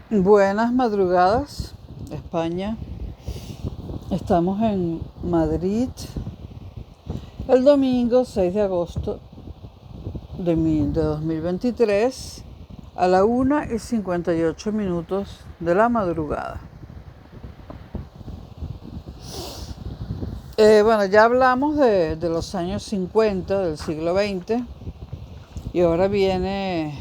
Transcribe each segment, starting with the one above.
Buenas madrugadas, España. Estamos en Madrid el domingo 6 de agosto de 2023 a la 1:58 de la madrugada. Bueno, ya hablamos de los años 50 del siglo XX y ahora viene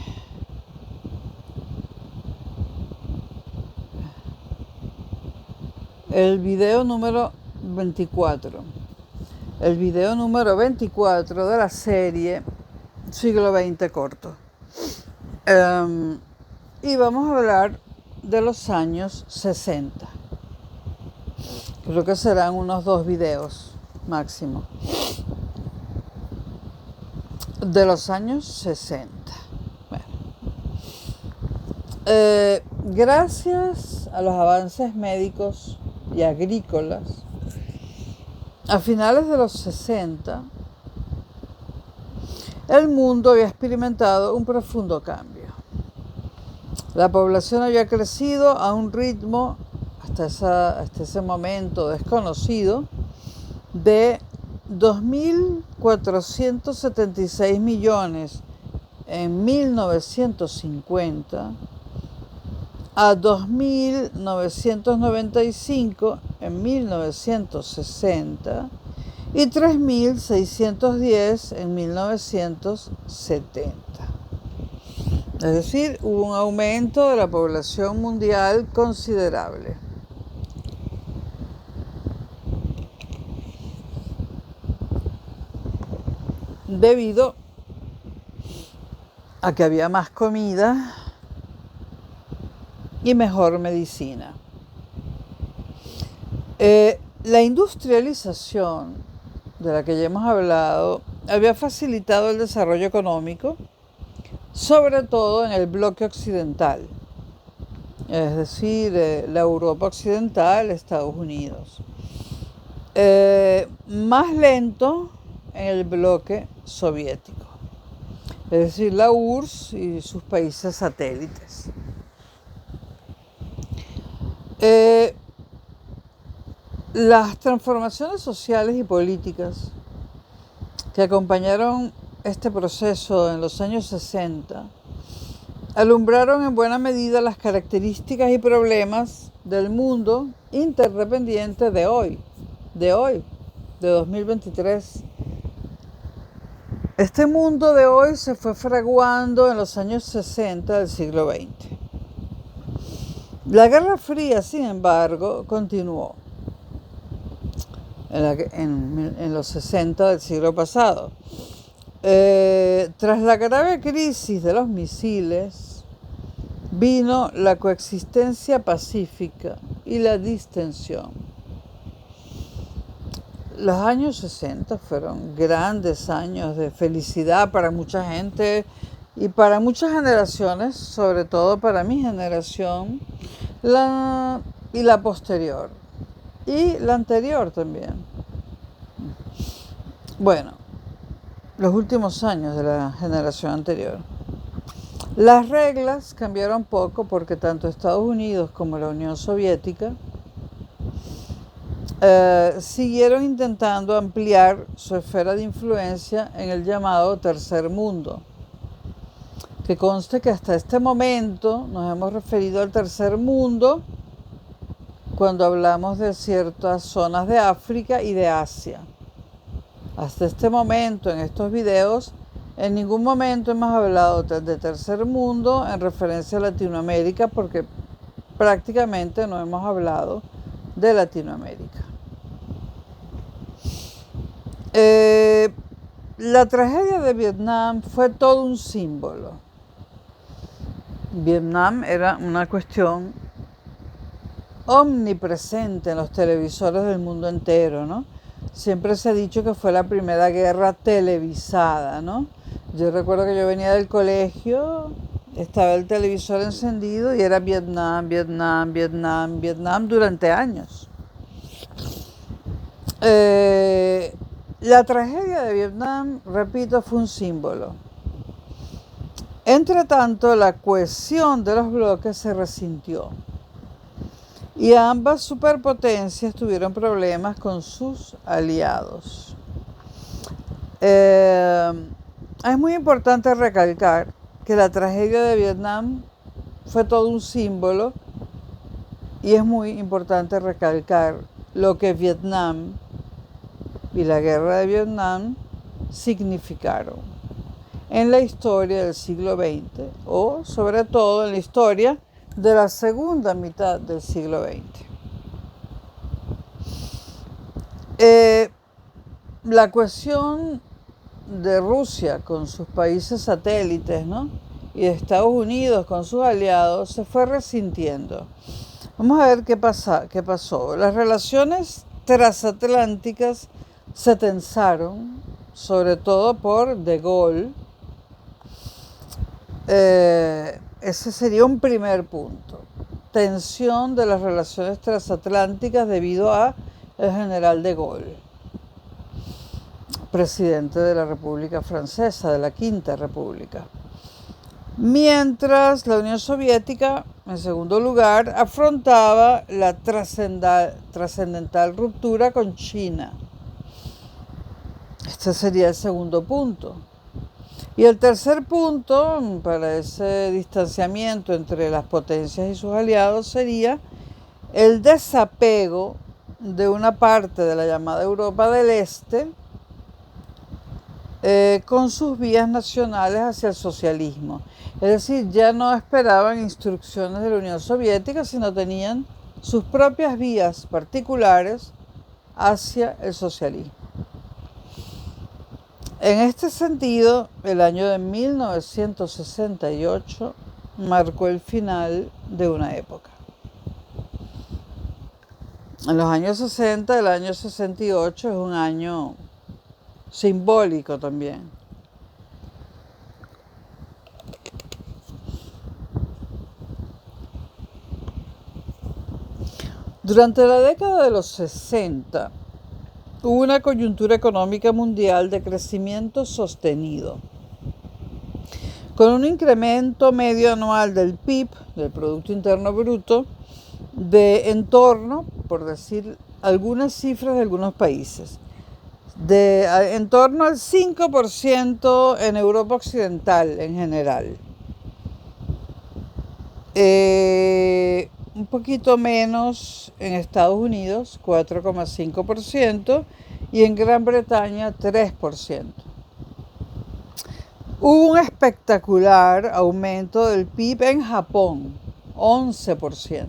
el video número 24. El video número 24 de la serie Siglo XX corto. Y vamos a hablar de los años 60. Creo que serán unos 2 videos máximo. De los años 60. Bueno. Gracias a los avances médicos y agrícolas, a finales de los 60, el mundo había experimentado un profundo cambio. La población había crecido a un ritmo, hasta ese momento desconocido, de 2.476 millones en 1950 a 2.995 en 1960 y 3.610 en 1970. Es decir, hubo un aumento de la población mundial considerable. Debido a que había más comida y mejor medicina. La industrialización, de la que ya hemos hablado, había facilitado el desarrollo económico, sobre todo en el bloque occidental, es decir, la Europa occidental, Estados Unidos. Más lento en el bloque soviético, es decir, la URSS y sus países satélites. Las transformaciones sociales y políticas que acompañaron este proceso en los años 60 alumbraron en buena medida las características y problemas del mundo interdependiente de hoy, de 2023. Este mundo de hoy se fue fraguando en los años 60 del siglo XX. La Guerra Fría, sin embargo, continuó en los 60 del siglo pasado. Tras la grave crisis de los misiles, vino la coexistencia pacífica y la distensión. Los años 60 fueron grandes años de felicidad para mucha gente y para muchas generaciones, sobre todo para mi generación y la posterior, y la anterior también. Bueno, los últimos años de la generación anterior. Las reglas cambiaron poco porque tanto Estados Unidos como la Unión Soviética siguieron intentando ampliar su esfera de influencia en el llamado Tercer Mundo. Que conste que hasta este momento nos hemos referido al Tercer Mundo cuando hablamos de ciertas zonas de África y de Asia. Hasta este momento, en estos videos, en ningún momento hemos hablado de Tercer Mundo en referencia a Latinoamérica, porque prácticamente no hemos hablado de Latinoamérica. La tragedia de Vietnam fue todo un símbolo. Vietnam era una cuestión omnipresente en los televisores del mundo entero, ¿no? Siempre se ha dicho que fue la primera guerra televisada, ¿no? Yo recuerdo que yo venía del colegio, estaba el televisor encendido y era Vietnam, Vietnam, Vietnam, Vietnam durante años. La tragedia de Vietnam, repito, fue un símbolo. Entre tanto, la cohesión de los bloques se resintió y ambas superpotencias tuvieron problemas con sus aliados. Es muy importante recalcar que la tragedia de Vietnam fue todo un símbolo y es muy importante recalcar lo que Vietnam y la guerra de Vietnam significaron en la historia del siglo XX o sobre todo en la historia de la segunda mitad del siglo XX. La cohesión de Rusia con sus países satélites, ¿no?, y de Estados Unidos con sus aliados se fue resintiendo. Vamos a ver qué pasó. Las relaciones transatlánticas se tensaron, sobre todo por De Gaulle. Ese sería un primer punto. Tensión de las relaciones transatlánticas debido a el general De Gaulle, presidente de la República Francesa, de la Quinta República. Mientras la Unión Soviética, en segundo lugar, afrontaba la trascendental ruptura con China. Este sería el segundo punto. Y el tercer punto para ese distanciamiento entre las potencias y sus aliados sería el desapego de una parte de la llamada Europa del Este con sus vías nacionales hacia el socialismo. Es decir, ya no esperaban instrucciones de la Unión Soviética, sino tenían sus propias vías particulares hacia el socialismo. En este sentido, el año de 1968 marcó el final de una época. En los años 60, el año 68 es un año simbólico también. Durante la década de los 60 hubo una coyuntura económica mundial de crecimiento sostenido, con un incremento medio anual del PIB, del Producto Interno Bruto, de en torno, por decir algunas cifras de algunos países, de en torno al 5% en Europa Occidental en general. Un poquito menos en Estados Unidos, 4,5%, y en Gran Bretaña, 3%. Hubo un espectacular aumento del PIB en Japón, 11%.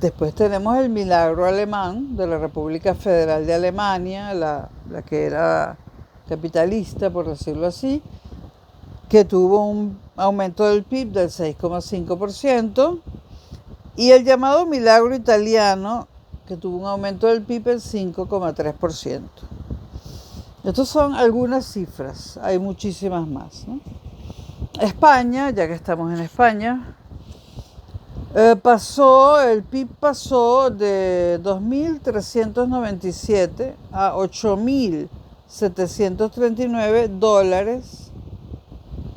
Después tenemos el milagro alemán de la República Federal de Alemania, la que era capitalista, por decirlo así, que tuvo un aumento del PIB del 6,5%, y el llamado milagro italiano, que tuvo un aumento del PIB del 5,3%. Estas son algunas cifras, hay muchísimas más, ¿no? España, ya que estamos en España, el PIB pasó de 2.397 a 8.739 dólares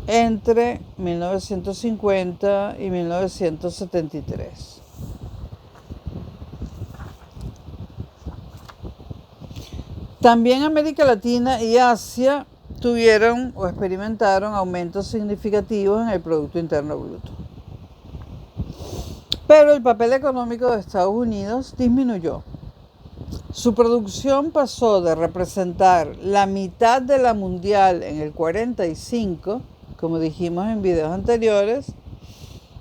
entre 1950 y 1973. También América Latina y Asia tuvieron o experimentaron aumentos significativos en el Producto Interno Bruto. Pero el papel económico de Estados Unidos disminuyó. Su producción pasó de representar la mitad de la mundial en el 45, como dijimos en videos anteriores,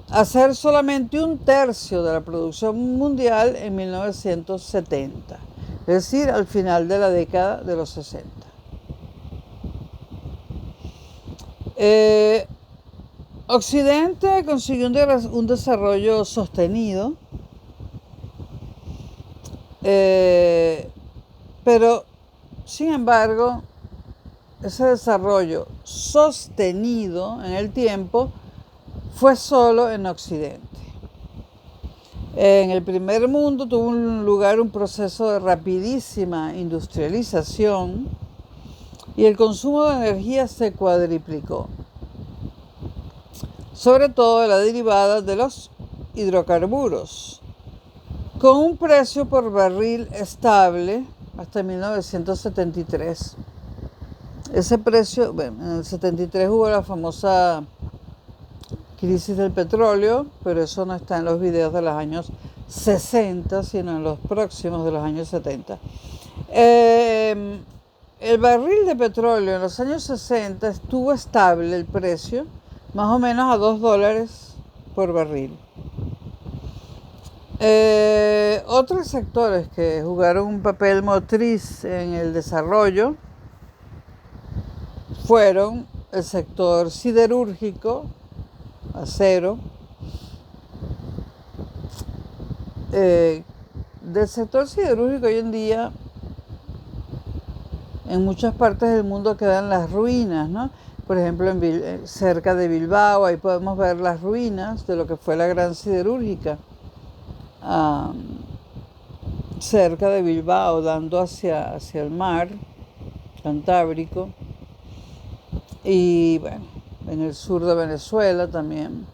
a ser solamente 1/3 de la producción mundial en 1970, es decir, al final de la década de los 60. Occidente consiguió un desarrollo sostenido, pero sin embargo, ese desarrollo sostenido en el tiempo fue solo en Occidente. En el primer mundo tuvo lugar un proceso de rapidísima industrialización, y el consumo de energía se cuadriplicó, sobre todo la derivada de los hidrocarburos, con un precio por barril estable hasta 1973. Ese precio, bueno, en el 73 hubo la famosa crisis del petróleo, pero eso no está en los videos de los años 60, sino en los próximos de los años 70. El barril de petróleo en los años 60 estuvo estable el precio, más o menos a $2 por barril. Otros sectores que jugaron un papel motriz en el desarrollo fueron el sector siderúrgico, acero. Del sector siderúrgico hoy en día en muchas partes del mundo quedan las ruinas, ¿no? Por ejemplo, cerca de Bilbao, ahí podemos ver las ruinas de lo que fue la gran siderúrgica. Cerca de Bilbao, dando hacia el mar Cantábrico. Y bueno, en el sur de Venezuela también.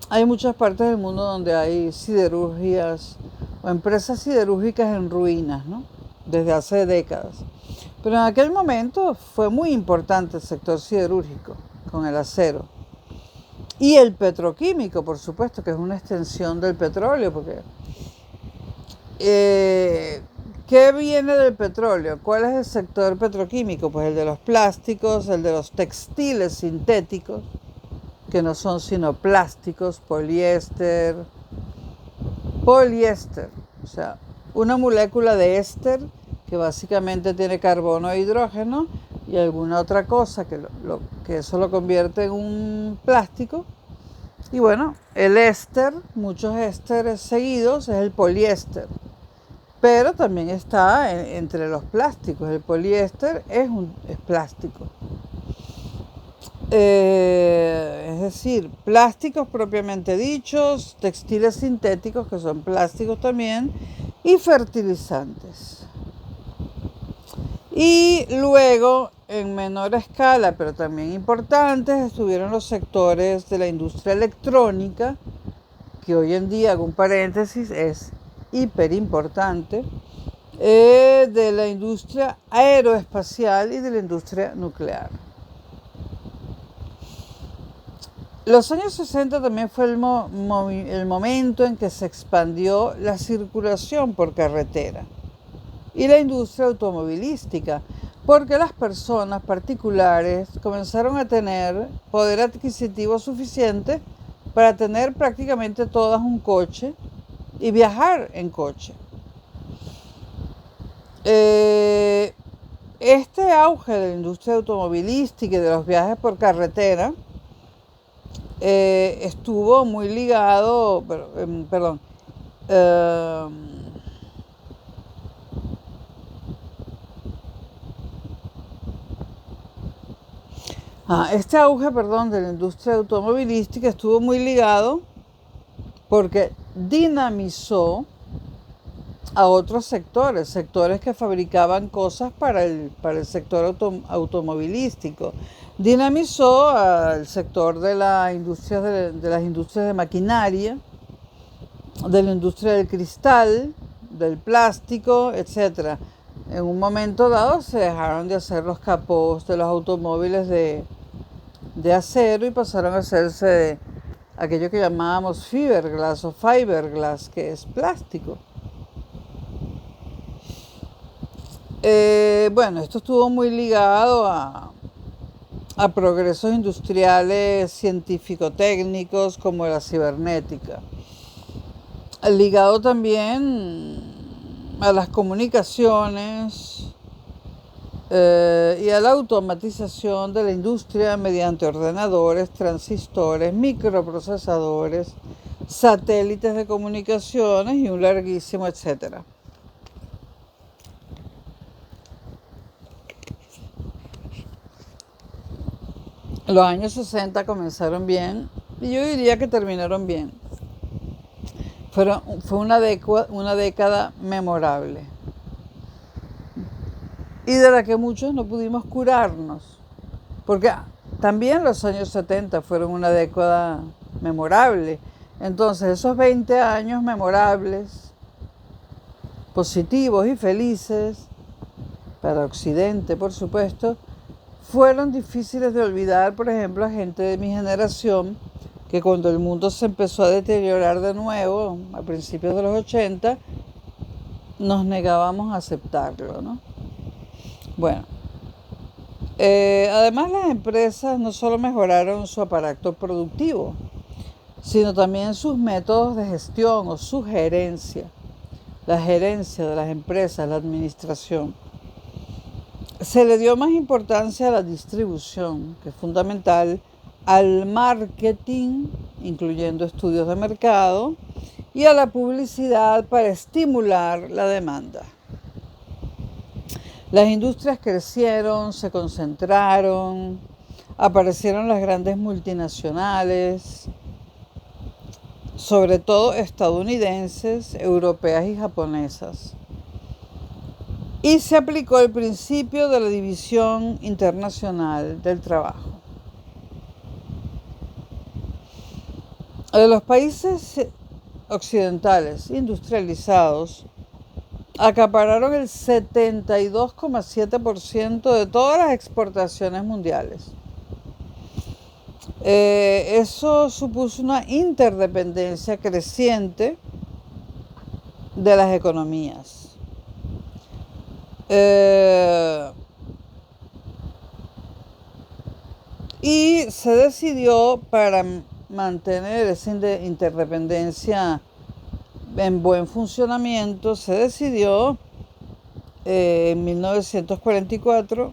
Hay muchas partes del mundo donde hay siderurgias o empresas siderúrgicas en ruinas, ¿no? Desde hace décadas. Pero en aquel momento fue muy importante el sector siderúrgico con el acero. Y el petroquímico, por supuesto, que es una extensión del petróleo, porque ¿qué viene del petróleo? ¿Cuál es el sector petroquímico? Pues el de los plásticos, el de los textiles sintéticos, que no son sino plásticos, poliéster, o sea, una molécula de éster que básicamente tiene carbono e hidrógeno y alguna otra cosa que eso lo convierte en un plástico. Y bueno, el éster, muchos ésteres seguidos, es el poliéster. Pero también está entre los plásticos. El poliéster es plástico. Es decir, plásticos propiamente dichos, textiles sintéticos que son plásticos también, y fertilizantes. Y luego, en menor escala, pero también importantes, estuvieron los sectores de la industria electrónica, que hoy en día, hago un paréntesis, es hiper importante, de la industria aeroespacial y de la industria nuclear. Los años 60 también fue el momento en que se expandió la circulación por carretera y la industria automovilística, porque las personas particulares comenzaron a tener poder adquisitivo suficiente para tener prácticamente todas un coche y viajar en coche. Este auge de la industria automovilística y de los viajes por carretera estuvo muy ligado, este auge, de la industria automovilística estuvo muy ligado porque dinamizó a otros sectores que fabricaban cosas para el sector automovilístico. Dinamizó al sector de la industria de las industrias de maquinaria, de la industria del cristal, del plástico, etc. En un momento dado se dejaron de hacer los capós de los automóviles de acero y pasaron a hacerse de aquello que llamábamos fiberglass o fiberglass, que es plástico. Bueno, esto estuvo muy ligado a progresos industriales científico-técnicos como la cibernética. Ligado también a las comunicaciones y a la automatización de la industria mediante ordenadores, transistores, microprocesadores, satélites de comunicaciones y un larguísimo etcétera. Los años 60 comenzaron bien y yo diría que terminaron bien. Fue una década memorable. y de la que muchos no pudimos curarnos, porque también los años 70 fueron una década memorable. Entonces, esos 20 años memorables, positivos y felices, para Occidente, por supuesto, fueron difíciles de olvidar, por ejemplo, a gente de mi generación, que cuando el mundo se empezó a deteriorar de nuevo, a principios de los 80, nos negábamos a aceptarlo, ¿no? Bueno, además las empresas no solo mejoraron su aparato productivo, sino también sus métodos de gestión o su gerencia, la gerencia de las empresas, la administración. Se le dio más importancia a la distribución, que es fundamental, al marketing, incluyendo estudios de mercado, y a la publicidad para estimular la demanda. Las industrias crecieron, se concentraron, aparecieron las grandes multinacionales, sobre todo estadounidenses, europeas y japonesas. Y se aplicó el principio de la división internacional del trabajo. De los países occidentales industrializados, acapararon el 72,7% de todas las exportaciones mundiales. Eso supuso una interdependencia creciente de las economías. Y se decidió, para mantener esa interdependencia en buen funcionamiento, se decidió en 1944,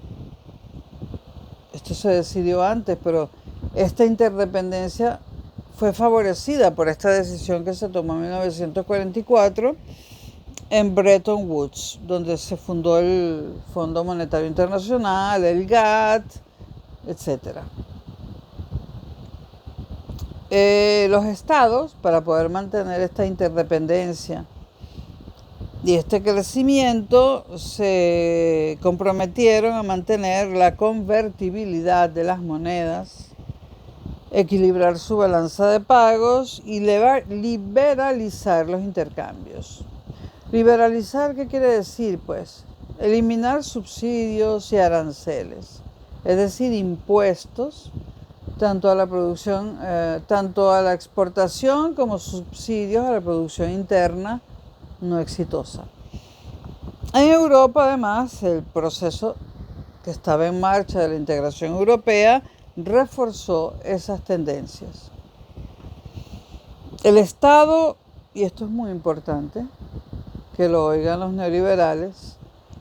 esto se decidió antes, pero esta interdependencia fue favorecida por esta decisión que se tomó en 1944 en Bretton Woods, donde se fundó el Fondo Monetario Internacional, el GATT, etc. Los estados, para poder mantener esta interdependencia y este crecimiento, se comprometieron a mantener la convertibilidad de las monedas, equilibrar su balanza de pagos y liberalizar los intercambios. Liberalizar, ¿qué quiere decir? Pues eliminar subsidios y aranceles, es decir, impuestos, tanto a la producción, tanto a la exportación como subsidios a la producción interna no exitosa. En Europa, además, el proceso que estaba en marcha de la integración europea reforzó esas tendencias. El Estado, y esto es muy importante, que lo oigan los neoliberales,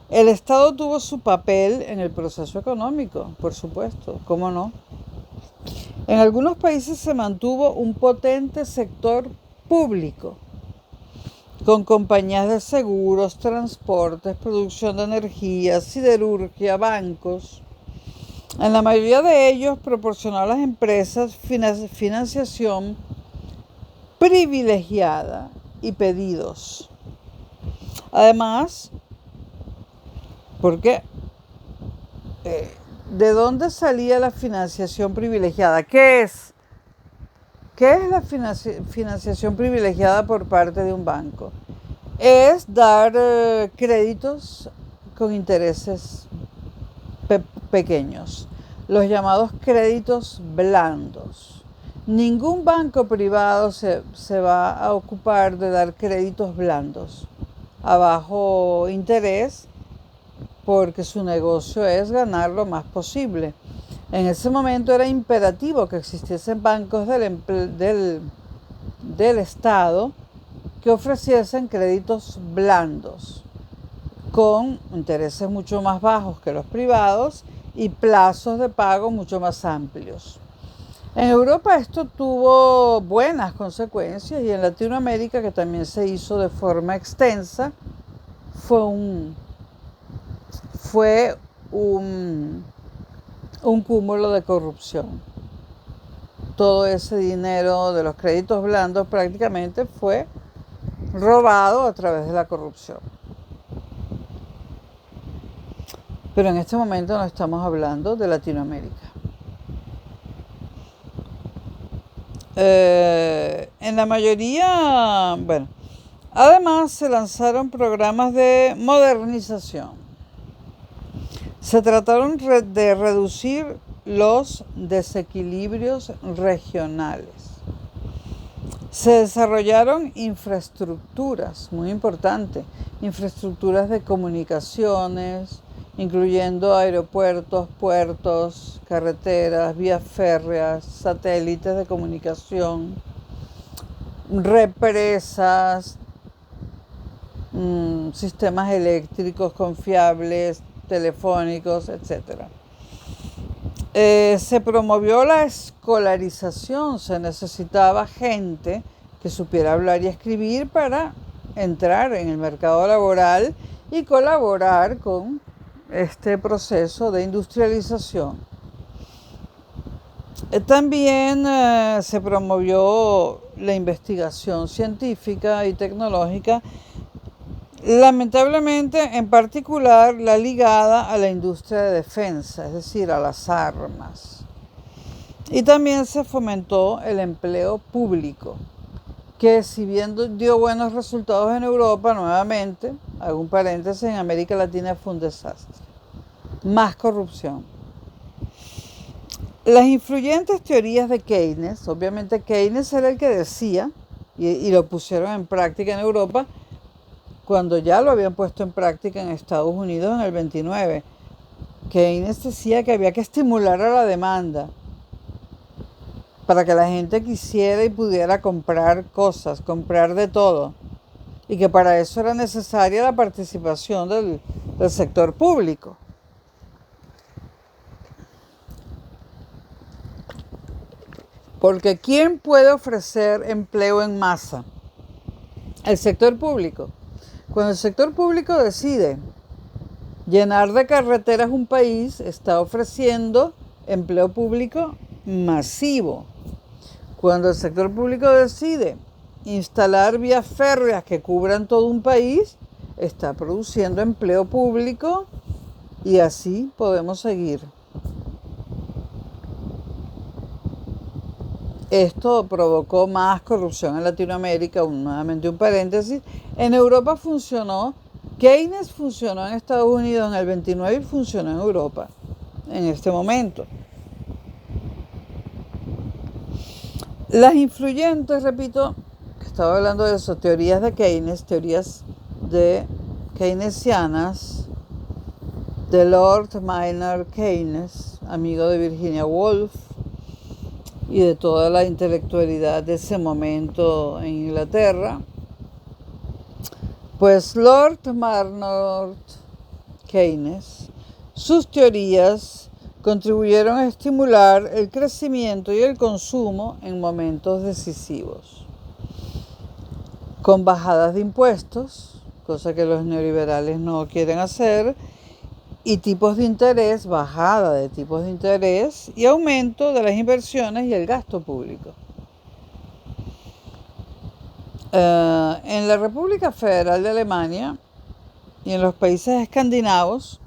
el Estado tuvo su papel en el proceso económico, por supuesto, ¿cómo no? En algunos países se mantuvo un potente sector público, con compañías de seguros, transportes, producción de energía, siderurgia, bancos. En la mayoría de ellos proporcionó a las empresas financiación privilegiada y pedidos. Además, porque ¿de dónde salía la financiación privilegiada? ¿Qué es la financiación privilegiada por parte de un banco? Es dar créditos con intereses pequeños, los llamados créditos blandos. Ningún banco privado se va a ocupar de dar créditos blandos a bajo interés, porque su negocio es ganar lo más posible. En ese momento era imperativo que existiesen bancos del Estado que ofreciesen créditos blandos, con intereses mucho más bajos que los privados y plazos de pago mucho más amplios. En Europa esto tuvo buenas consecuencias, y en Latinoamérica, que también se hizo de forma extensa, fue un cúmulo de corrupción. Todo ese dinero de los créditos blandos prácticamente fue robado a través de la corrupción. Pero en este momento no estamos hablando de Latinoamérica. En la mayoría, bueno, además se lanzaron programas de modernización. Se trataron de reducir los desequilibrios regionales. Se desarrollaron infraestructuras, muy importante, infraestructuras de comunicaciones, incluyendo aeropuertos, puertos, carreteras, vías férreas, satélites de comunicación, represas, sistemas eléctricos confiables, telefónicos, etc. Se promovió la escolarización, se necesitaba gente que supiera hablar y escribir para entrar en el mercado laboral y colaborar con este proceso de industrialización. También se promovió la investigación científica y tecnológica, lamentablemente en particular la ligada a la industria de defensa, es decir, a las armas. Y también se fomentó el empleo público, que si bien dio buenos resultados en Europa, nuevamente, hago un paréntesis, en América Latina fue un desastre. Más corrupción. Las influyentes teorías de Keynes, obviamente Keynes era el que decía, y lo pusieron en práctica en Europa, cuando ya lo habían puesto en práctica en Estados Unidos en el 29. Keynes decía que había que estimular a la demanda para que la gente quisiera y pudiera comprar cosas, comprar de todo, y que para eso era necesaria la participación del sector público. Porque ¿quién puede ofrecer empleo en masa? El sector público. Cuando el sector público decide llenar de carreteras un país, está ofreciendo empleo público masivo. Cuando el sector público decide instalar vías férreas que cubran todo un país, está produciendo empleo público y así podemos seguir. Esto provocó más corrupción en Latinoamérica, nuevamente un paréntesis. En Europa funcionó, Keynes funcionó en Estados Unidos en el 29 y funcionó en Europa en este momento. Las influyentes, repito, que estaba hablando de eso, teorías de Keynes, teorías de keynesianas, de Lord Maynard Keynes, amigo de Virginia Woolf, y de toda la intelectualidad de ese momento en Inglaterra. Pues Lord Maynard Keynes, sus teorías contribuyeron a estimular el crecimiento y el consumo en momentos decisivos, con bajadas de impuestos, cosa que los neoliberales no quieren hacer, y tipos de interés, bajada de tipos de interés y aumento de las inversiones y el gasto público. En la República Federal de Alemania y en los países escandinavos,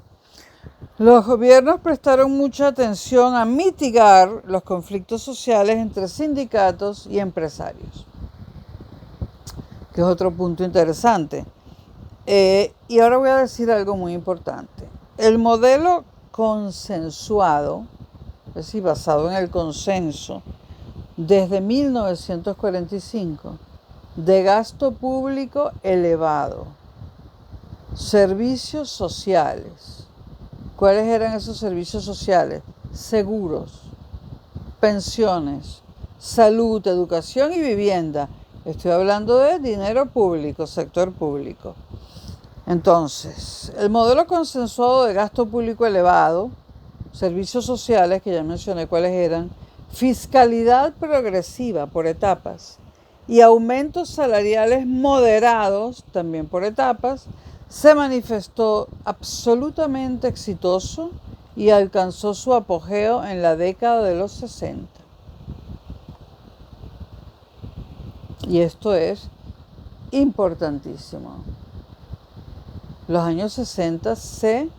los gobiernos prestaron mucha atención a mitigar los conflictos sociales entre sindicatos y empresarios, que es otro punto interesante. Y ahora voy a decir algo muy importante. El modelo consensuado, es decir, basado en el consenso, desde 1945, de gasto público elevado, servicios sociales. ¿Cuáles eran esos servicios sociales? Seguros, pensiones, salud, educación y vivienda. Estoy hablando de dinero público, sector público. Entonces, el modelo consensuado de gasto público elevado, servicios sociales, que ya mencioné cuáles eran, fiscalidad progresiva por etapas y aumentos salariales moderados, también por etapas, se manifestó absolutamente exitoso y alcanzó su apogeo en la década de los 60. Y esto es importantísimo. Los años 60 se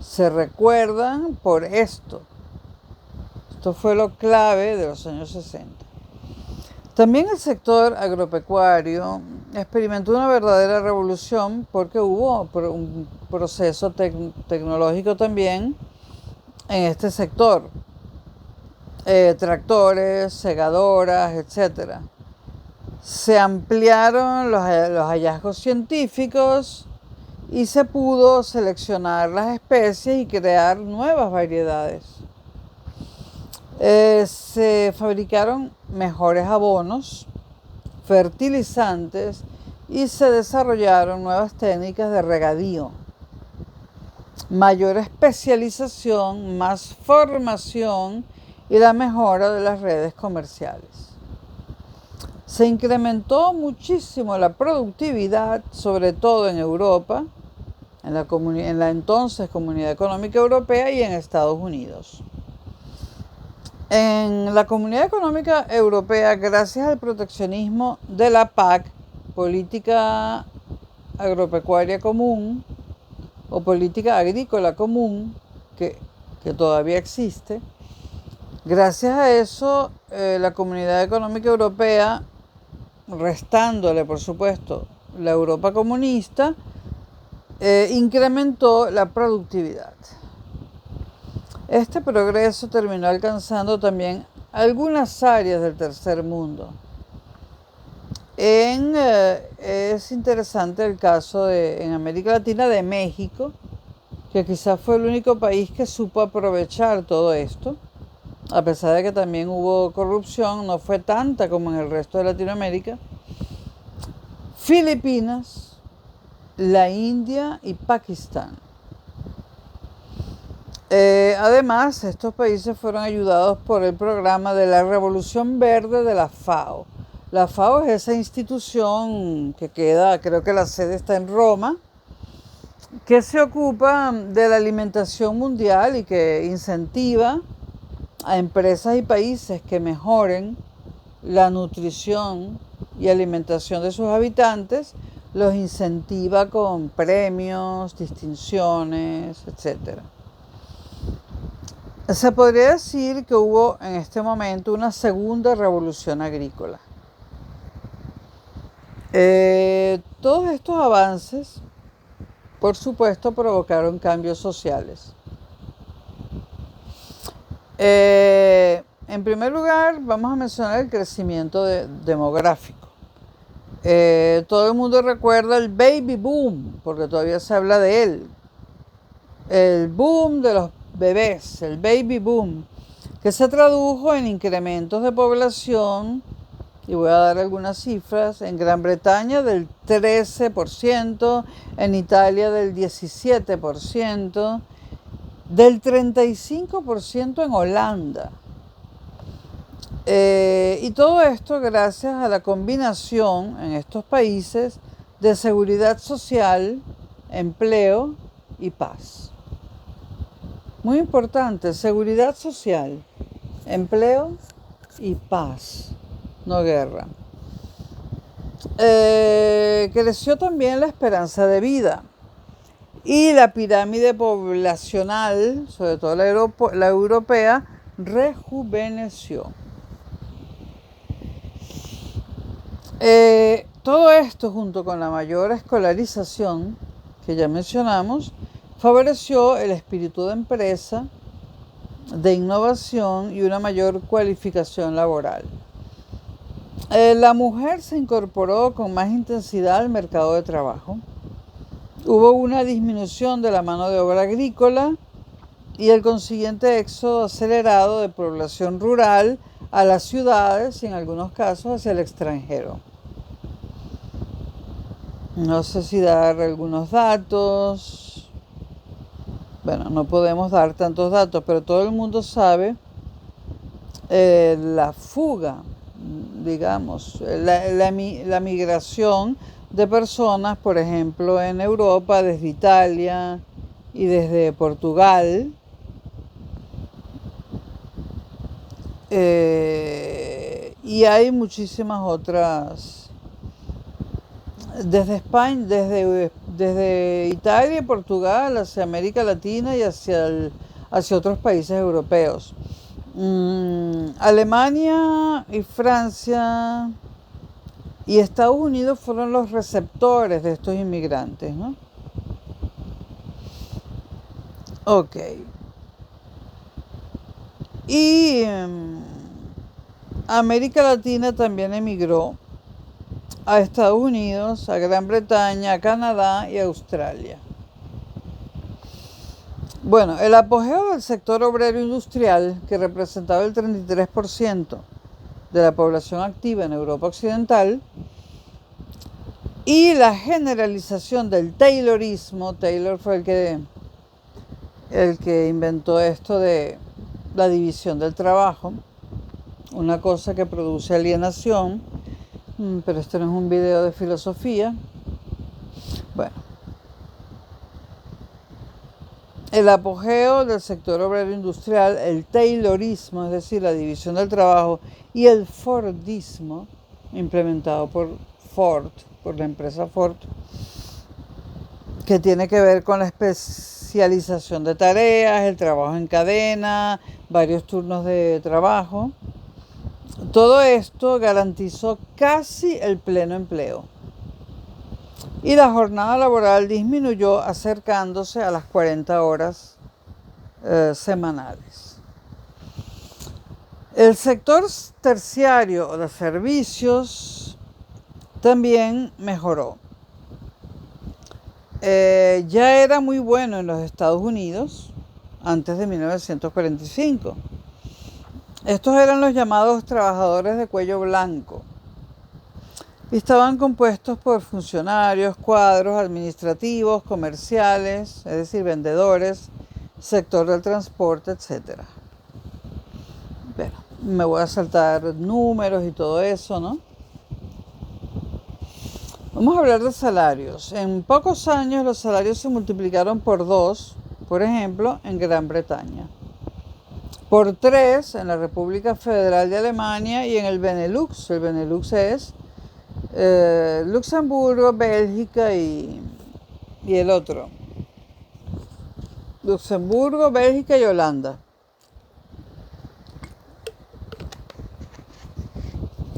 se recuerdan por esto. Esto fue lo clave de los años 60. También el sector agropecuario experimentó una verdadera revolución porque hubo un proceso tecnológico también en este sector. Tractores, segadoras, etc. Se ampliaron los hallazgos científicos y se pudo seleccionar las especies y crear nuevas variedades. Se fabricaron mejores abonos, fertilizantes y se desarrollaron nuevas técnicas de regadío. Mayor especialización, más formación y la mejora de las redes comerciales. Se incrementó muchísimo la productividad, sobre todo en Europa, en la entonces Comunidad Económica Europea y en Estados Unidos. En la Comunidad Económica Europea, gracias al proteccionismo de la PAC, Política Agropecuaria Común, o Política Agrícola Común, que todavía existe, gracias a eso, la Comunidad Económica Europea, restándole, por supuesto, la Europa comunista, incrementó la productividad. Este progreso terminó alcanzando también algunas áreas del tercer mundo. Es interesante el caso en América Latina de México, que quizás fue el único país que supo aprovechar todo esto, a pesar de que también hubo corrupción, no fue tanta como en el resto de Latinoamérica. Filipinas, la India y Pakistán. Además, estos países fueron ayudados por el programa de la Revolución Verde de la FAO. La FAO es esa institución que queda, creo que la sede está en Roma, que se ocupa de la alimentación mundial y que incentiva a empresas y países que mejoren la nutrición y alimentación de sus habitantes, los incentiva con premios, distinciones, etc. Se podría decir que hubo en este momento una segunda revolución agrícola. Todos estos avances, por supuesto, provocaron cambios sociales. En primer lugar, vamos a mencionar el crecimiento demográfico. Todo el mundo recuerda el baby boom, porque todavía se habla de él. El boom de los bebés, el baby boom, que se tradujo en incrementos de población, y voy a dar algunas cifras, en Gran Bretaña del 13%, en Italia del 17%, del 35% en Holanda. Y todo esto gracias a la combinación en estos países de seguridad social, empleo y paz. Muy importante, seguridad social, empleo y paz, no guerra. Creció también la esperanza de vida y la pirámide poblacional, sobre todo la europea, rejuveneció. Todo esto, junto con la mayor escolarización que ya mencionamos, favoreció el espíritu de empresa, de innovación y una mayor cualificación laboral. La mujer se incorporó con más intensidad al mercado de trabajo. Hubo una disminución de la mano de obra agrícola y el consiguiente éxodo acelerado de población rural a las ciudades y en algunos casos hacia el extranjero. No sé si dar algunos datos. Bueno, no podemos dar tantos datos, pero todo el mundo sabe la fuga, digamos, la migración de personas, por ejemplo, en Europa, desde Italia y desde Portugal, y hay muchísimas otras, desde España, desde desde Italia y Portugal hacia América Latina y hacia otros países europeos. Alemania y Francia y Estados Unidos fueron los receptores de estos inmigrantes, ¿no? Ok. Y América Latina también emigró a Estados Unidos, a Gran Bretaña, a Canadá y a Australia. Bueno, el apogeo del sector obrero industrial, que representaba el 33% de la población activa en Europa Occidental, y la generalización del Taylorismo. Taylor fue el que inventó esto de la división del trabajo, una cosa que produce alienación, pero este no es un video de filosofía. Bueno, el apogeo del sector obrero industrial, el Taylorismo, es decir, la división del trabajo, y el Fordismo, implementado por Ford, por la empresa Ford, que tiene que ver con la especialización de tareas, el trabajo en cadena, varios turnos de trabajo. Todo esto garantizó casi el pleno empleo. Y la jornada laboral disminuyó acercándose a las 40 horas semanales. El sector terciario o de servicios también mejoró. Ya era muy bueno en los Estados Unidos antes de 1945. Estos eran los llamados trabajadores de cuello blanco. Y estaban compuestos por funcionarios, cuadros administrativos, comerciales, es decir, vendedores, sector del transporte, etc. Bueno, me voy a saltar números y todo eso, ¿no? Vamos a hablar de salarios. En pocos años los salarios se multiplicaron por 2, por ejemplo, en Gran Bretaña. Por 3 en la República Federal de Alemania y en el Benelux. El Benelux es Luxemburgo, Bélgica y el otro. Luxemburgo, Bélgica y Holanda.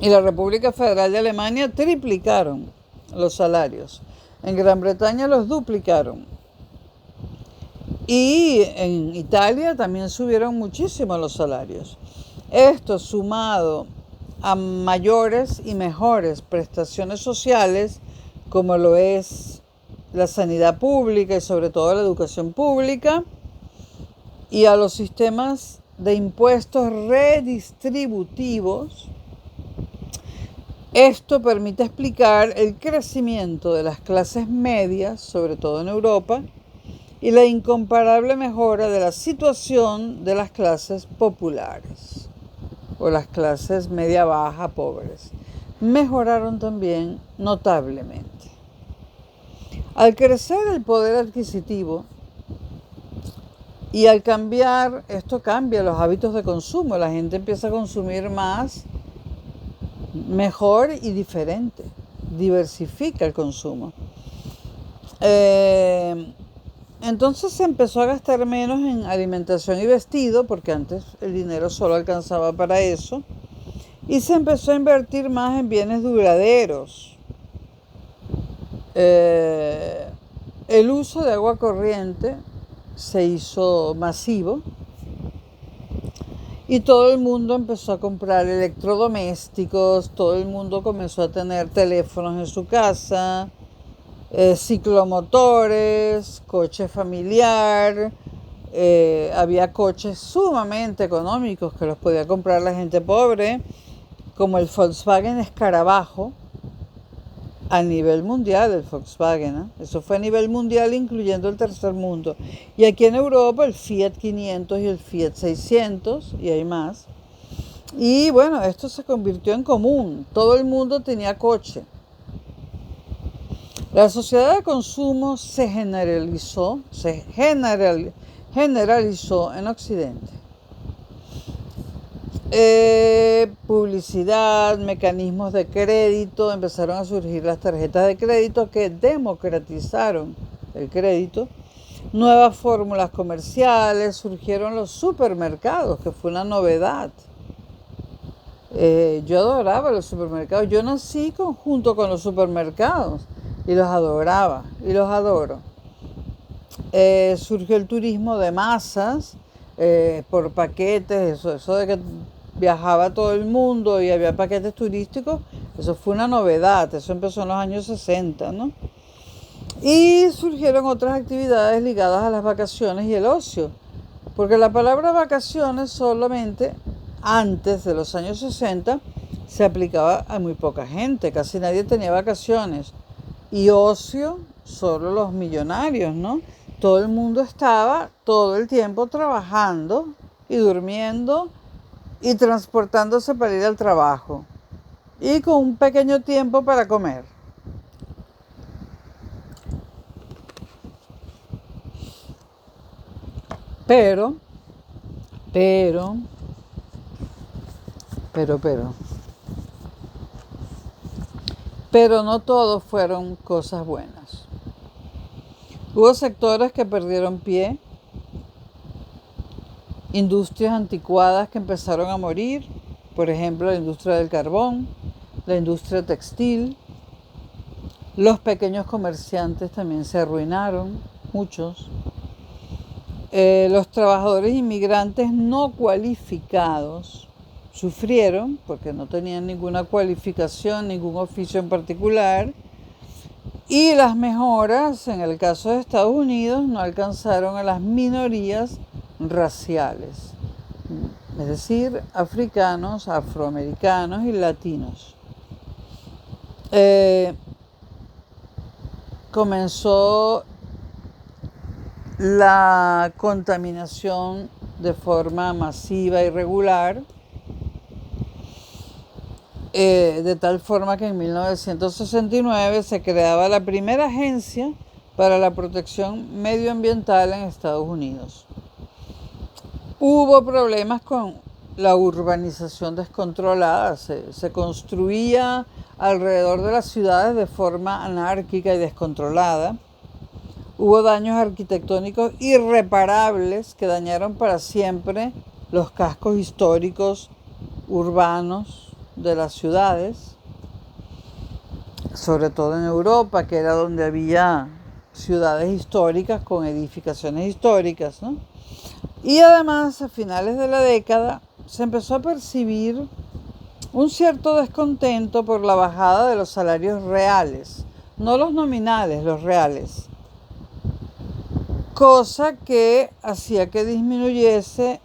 Y la República Federal de Alemania triplicaron los salarios. En Gran Bretaña los duplicaron. Y en Italia también subieron muchísimo los salarios. Esto sumado a mayores y mejores prestaciones sociales, como lo es la sanidad pública y sobre todo la educación pública, y a los sistemas de impuestos redistributivos. Esto permite explicar el crecimiento de las clases medias, sobre todo en Europa, y la incomparable mejora de la situación de las clases populares o las clases media-baja pobres. Mejoraron también notablemente. Al crecer el poder adquisitivo y al cambiar, esto cambia los hábitos de consumo, la gente empieza a consumir más, mejor y diferente, diversifica el consumo. Entonces se empezó a gastar menos en alimentación y vestido, porque antes el dinero solo alcanzaba para eso, y se empezó a invertir más en bienes duraderos. El uso de agua corriente se hizo masivo y todo el mundo empezó a comprar electrodomésticos, todo el mundo comenzó a tener teléfonos en su casa, ciclomotores, coche familiar, había coches sumamente económicos que los podía comprar la gente pobre, como el Volkswagen Escarabajo, a nivel mundial el Volkswagen, ¿eh? Eso fue a nivel mundial incluyendo el tercer mundo. Y aquí en Europa el Fiat 500 y el Fiat 600, y hay más. Y bueno, esto se convirtió en común, todo el mundo tenía coche. La sociedad de consumo se generalizó en Occidente. Publicidad, mecanismos de crédito, empezaron a surgir las tarjetas de crédito que democratizaron el crédito, nuevas fórmulas comerciales, surgieron los supermercados, que fue una novedad. Yo adoraba los supermercados, yo nací junto con los supermercados y los adoraba y los adoro. Surgió el turismo de masas por paquetes, eso de que viajaba todo el mundo y había paquetes turísticos, eso fue una novedad, eso empezó en los años 60, ¿no? Y surgieron otras actividades ligadas a las vacaciones y el ocio, porque la palabra vacaciones solamente antes de los años 60 se aplicaba a muy poca gente, casi nadie tenía vacaciones. Y ocio, solo los millonarios, ¿no? Todo el mundo estaba todo el tiempo trabajando y durmiendo y transportándose para ir al trabajo y con un pequeño tiempo para comer. Pero, pero, pero, pero, pero no todos fueron cosas buenas. Hubo sectores que perdieron pie, industrias anticuadas que empezaron a morir, por ejemplo la industria del carbón, la industria textil, los pequeños comerciantes también se arruinaron, muchos. Los trabajadores inmigrantes no cualificados sufrieron porque no tenían ninguna cualificación, ningún oficio en particular. Y las mejoras, en el caso de Estados Unidos, no alcanzaron a las minorías raciales, es decir, africanos, afroamericanos y latinos. Comenzó la contaminación de forma masiva y regular, de tal forma que en 1969 se creaba la primera agencia para la protección medioambiental en Estados Unidos. Hubo problemas con la urbanización descontrolada, se construía alrededor de las ciudades de forma anárquica y descontrolada. Hubo daños arquitectónicos irreparables que dañaron para siempre los cascos históricos urbanos de las ciudades, sobre todo en Europa, que era donde había ciudades históricas con edificaciones históricas, ¿no? Y además, a finales de la década, se empezó a percibir un cierto descontento por la bajada de los salarios reales, no los nominales, los reales, cosa que hacía que disminuyese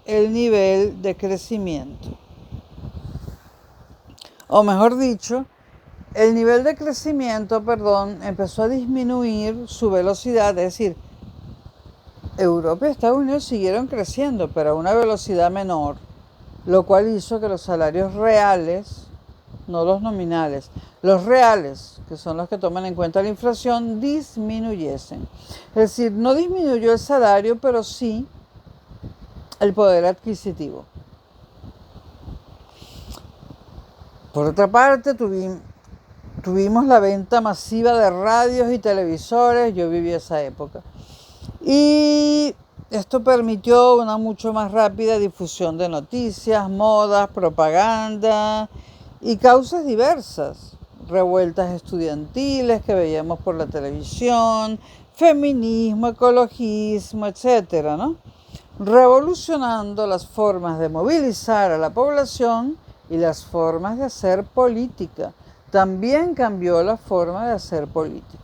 el nivel de crecimiento. O mejor dicho, el nivel de crecimiento, empezó a disminuir su velocidad, es decir, Europa y Estados Unidos siguieron creciendo, pero a una velocidad menor, lo cual hizo que los salarios reales, no los nominales, los reales, que son los que toman en cuenta la inflación, disminuyesen. Es decir, no disminuyó el salario, pero sí el poder adquisitivo. Por otra parte, tuvimos la venta masiva de radios y televisores, yo viví esa época. Y esto permitió una mucho más rápida difusión de noticias, modas, propaganda y causas diversas. Revueltas estudiantiles que veíamos por la televisión, feminismo, ecologismo, etcétera, ¿no? Revolucionando las formas de movilizar a la población y las formas de hacer política. También cambió la forma de hacer política.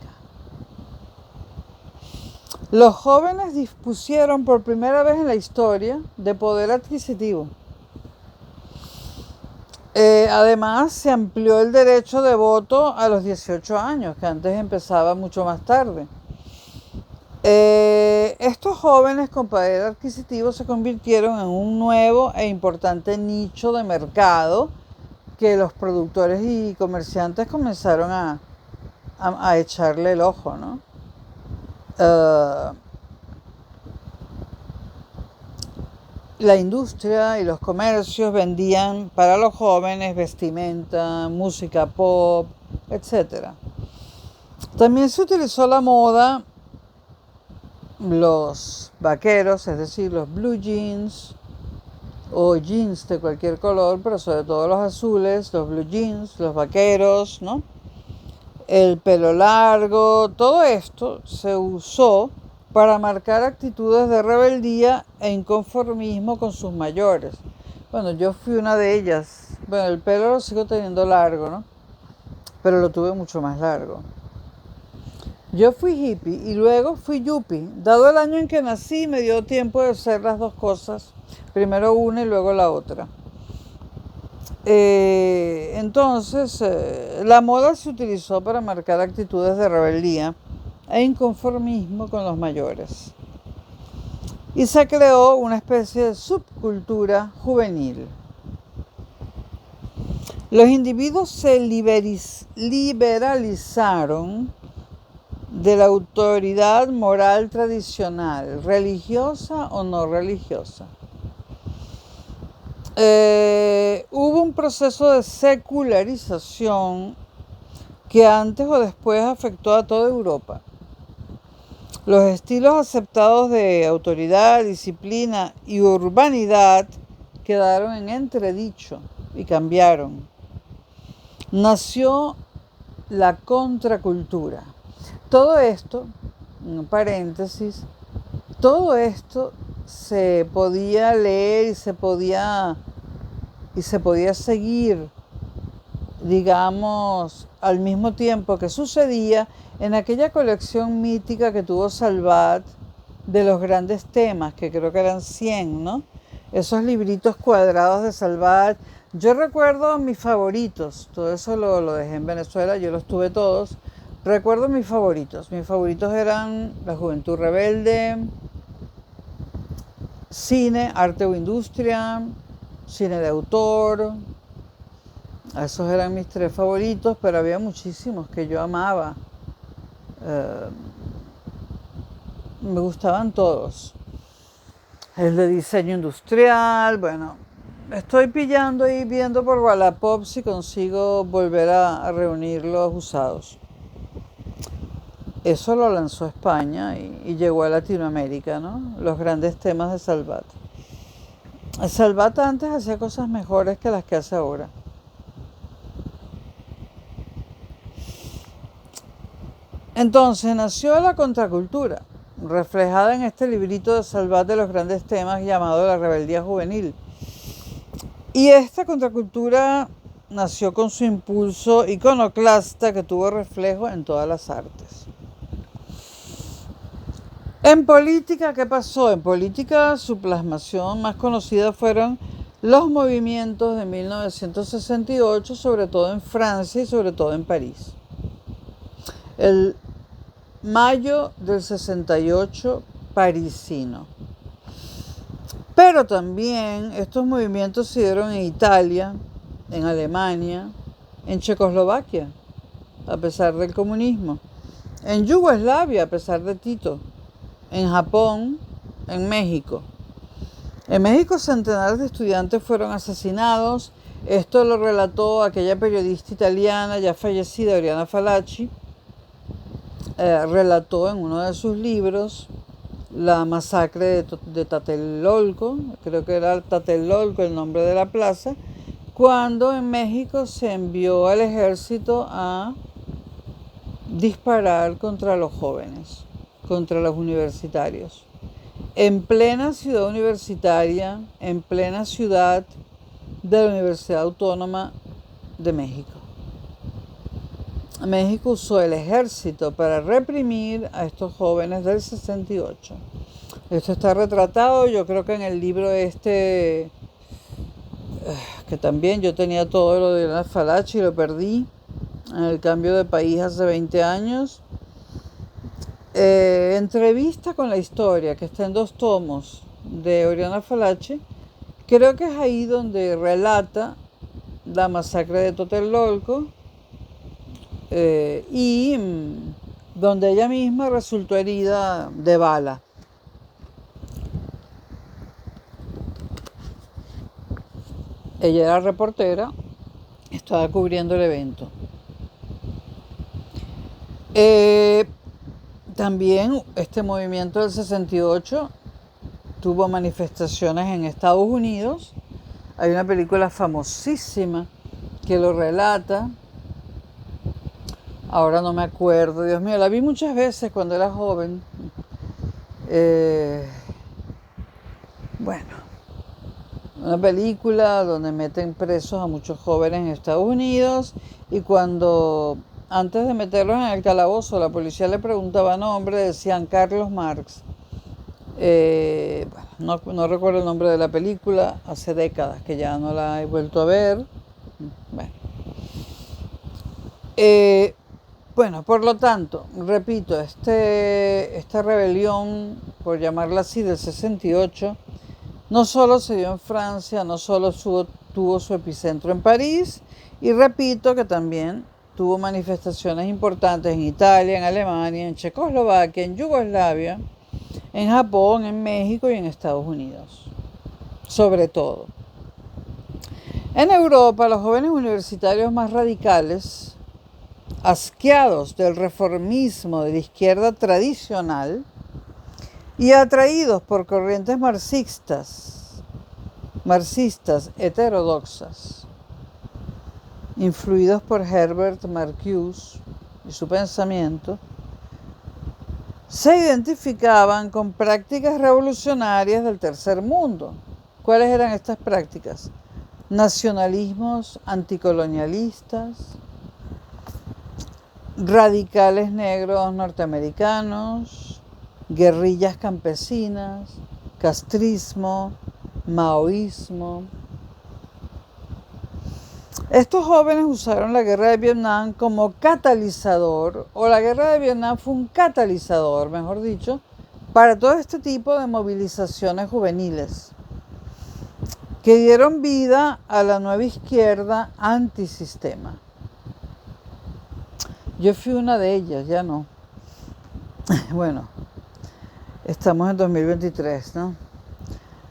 Los jóvenes dispusieron por primera vez en la historia de poder adquisitivo. Además, se amplió el derecho de voto a los 18 años, que antes empezaba mucho más tarde. Estos jóvenes con poder adquisitivo se convirtieron en un nuevo e importante nicho de mercado que los productores y comerciantes comenzaron a echarle el ojo, ¿no? la industria y los comercios vendían para los jóvenes vestimenta, música pop, etc. También se utilizó la moda, los vaqueros, es decir, los blue jeans o jeans de cualquier color, pero sobre todo los azules, los blue jeans, los vaqueros, ¿no? El pelo largo, todo esto se usó para marcar actitudes de rebeldía e inconformismo con sus mayores. Bueno, yo fui una de ellas. Bueno, el pelo lo sigo teniendo largo, ¿no? Pero lo tuve mucho más largo. Yo fui hippie y luego fui yuppie. Dado el año en que nací, me dio tiempo de hacer las dos cosas. Primero una y luego la otra. Entonces, la moda se utilizó para marcar actitudes de rebeldía e inconformismo con los mayores. Y se creó una especie de subcultura juvenil. Los individuos se liberalizaron de la autoridad moral tradicional, religiosa o no religiosa. Hubo un proceso de secularización que antes o después afectó a toda Europa. Los estilos aceptados de autoridad, disciplina y urbanidad quedaron en entredicho y cambiaron. Nació la contracultura. Todo esto, en paréntesis, todo esto se podía leer y se podía seguir, digamos, al mismo tiempo que sucedía en aquella colección mítica que tuvo Salvat de los grandes temas, que creo que eran 100, ¿no? Esos libritos cuadrados de Salvat. Yo recuerdo mis favoritos, todo eso lo dejé en Venezuela, yo los tuve todos. Recuerdo mis favoritos eran La Juventud Rebelde, cine, arte o industria, cine de autor. Esos eran mis 3 favoritos, pero había muchísimos que yo amaba. Me gustaban todos. El de diseño industrial, bueno, estoy pillando y viendo por Wallapop si consigo volver a reunir los usados. Eso lo lanzó España y llegó a Latinoamérica, ¿no? Los grandes temas de Salvat. Salvat antes hacía cosas mejores que las que hace ahora. Entonces nació la contracultura, reflejada en este librito de Salvat de los grandes temas llamado La Rebeldía Juvenil. Y esta contracultura nació con su impulso iconoclasta que tuvo reflejo en todas las artes. En política, ¿qué pasó? En política, su plasmación más conocida fueron los movimientos de 1968, sobre todo en Francia y sobre todo en París. El mayo del 68 parisino. Pero también estos movimientos se dieron en Italia, en Alemania, en Checoslovaquia, a pesar del comunismo, en Yugoslavia, a pesar de Tito, en Japón, en México. En México centenares de estudiantes fueron asesinados. Esto lo relató aquella periodista italiana ya fallecida, Oriana Fallaci. Relató en uno de sus libros la masacre de Tlatelolco, creo que era Tlatelolco el nombre de la plaza, cuando en México se envió al ejército a disparar contra los jóvenes, contra los universitarios. En plena ciudad universitaria, en plena ciudad de la Universidad Autónoma de México. México usó el ejército para reprimir a estos jóvenes del 68. Esto está retratado, yo creo que en el libro que también yo tenía todo lo de Oriana Fallaci y lo perdí en el cambio de país hace 20 años. Entrevista con la historia, que está en 2 tomos de Oriana Fallaci. Creo que es ahí donde relata la masacre de Tlatelolco y donde ella misma resultó herida de bala. Ella era reportera, estaba cubriendo el evento. También este movimiento del 68 tuvo manifestaciones en Estados Unidos. Hay una película famosísima que lo relata. Ahora no me acuerdo, Dios mío, la vi muchas veces cuando era joven. Bueno, una película donde meten presos a muchos jóvenes en Estados Unidos y cuando antes de meterlos en el calabozo la policía le preguntaba nombre, decían Carlos Marx. No recuerdo el nombre de la película, hace décadas que ya no la he vuelto a ver. Bueno, por lo tanto, repito, esta rebelión, por llamarla así, del 68, no solo se dio en Francia, no solo tuvo su epicentro en París, y repito que también tuvo manifestaciones importantes en Italia, en Alemania, en Checoslovaquia, en Yugoslavia, en Japón, en México y en Estados Unidos, sobre todo. En Europa, los jóvenes universitarios más radicales, asqueados del reformismo de la izquierda tradicional y atraídos por corrientes marxistas heterodoxas, influidos por Herbert Marcuse y su pensamiento, se identificaban con prácticas revolucionarias del tercer mundo. ¿Cuáles eran estas prácticas? Nacionalismos anticolonialistas, radicales negros norteamericanos, guerrillas campesinas, castrismo, maoísmo. Estos jóvenes usaron la guerra de Vietnam como catalizador, o la guerra de Vietnam fue un catalizador, mejor dicho, para todo este tipo de movilizaciones juveniles que dieron vida a la nueva izquierda antisistema. Yo fui una de ellas, ya no. Bueno, estamos en 2023, ¿no?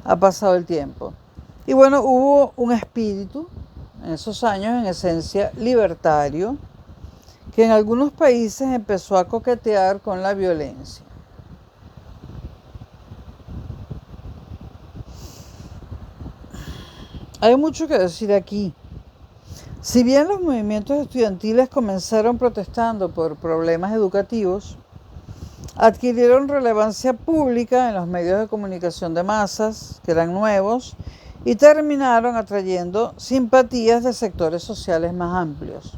Ha pasado el tiempo. Y bueno, hubo un espíritu en esos años, en esencia, libertario, que en algunos países empezó a coquetear con la violencia. Hay mucho que decir aquí. Si bien los movimientos estudiantiles comenzaron protestando por problemas educativos, adquirieron relevancia pública en los medios de comunicación de masas, que eran nuevos, y terminaron atrayendo simpatías de sectores sociales más amplios.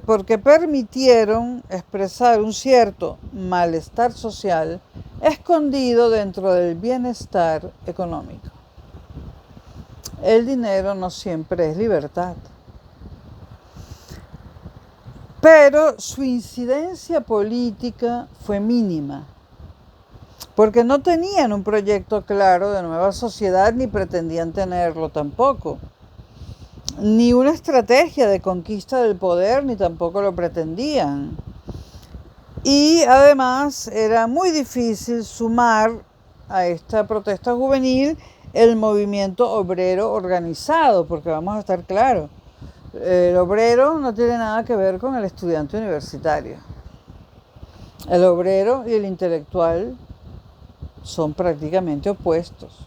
Porque permitieron expresar un cierto malestar social escondido dentro del bienestar económico. El dinero no siempre es libertad. Pero su incidencia política fue mínima, porque no tenían un proyecto claro de nueva sociedad ni pretendían tenerlo tampoco. Ni una estrategia de conquista del poder, ni tampoco lo pretendían. Y además era muy difícil sumar a esta protesta juvenil el movimiento obrero organizado, porque vamos a estar claros, el obrero no tiene nada que ver con el estudiante universitario. El obrero y el intelectual son prácticamente opuestos.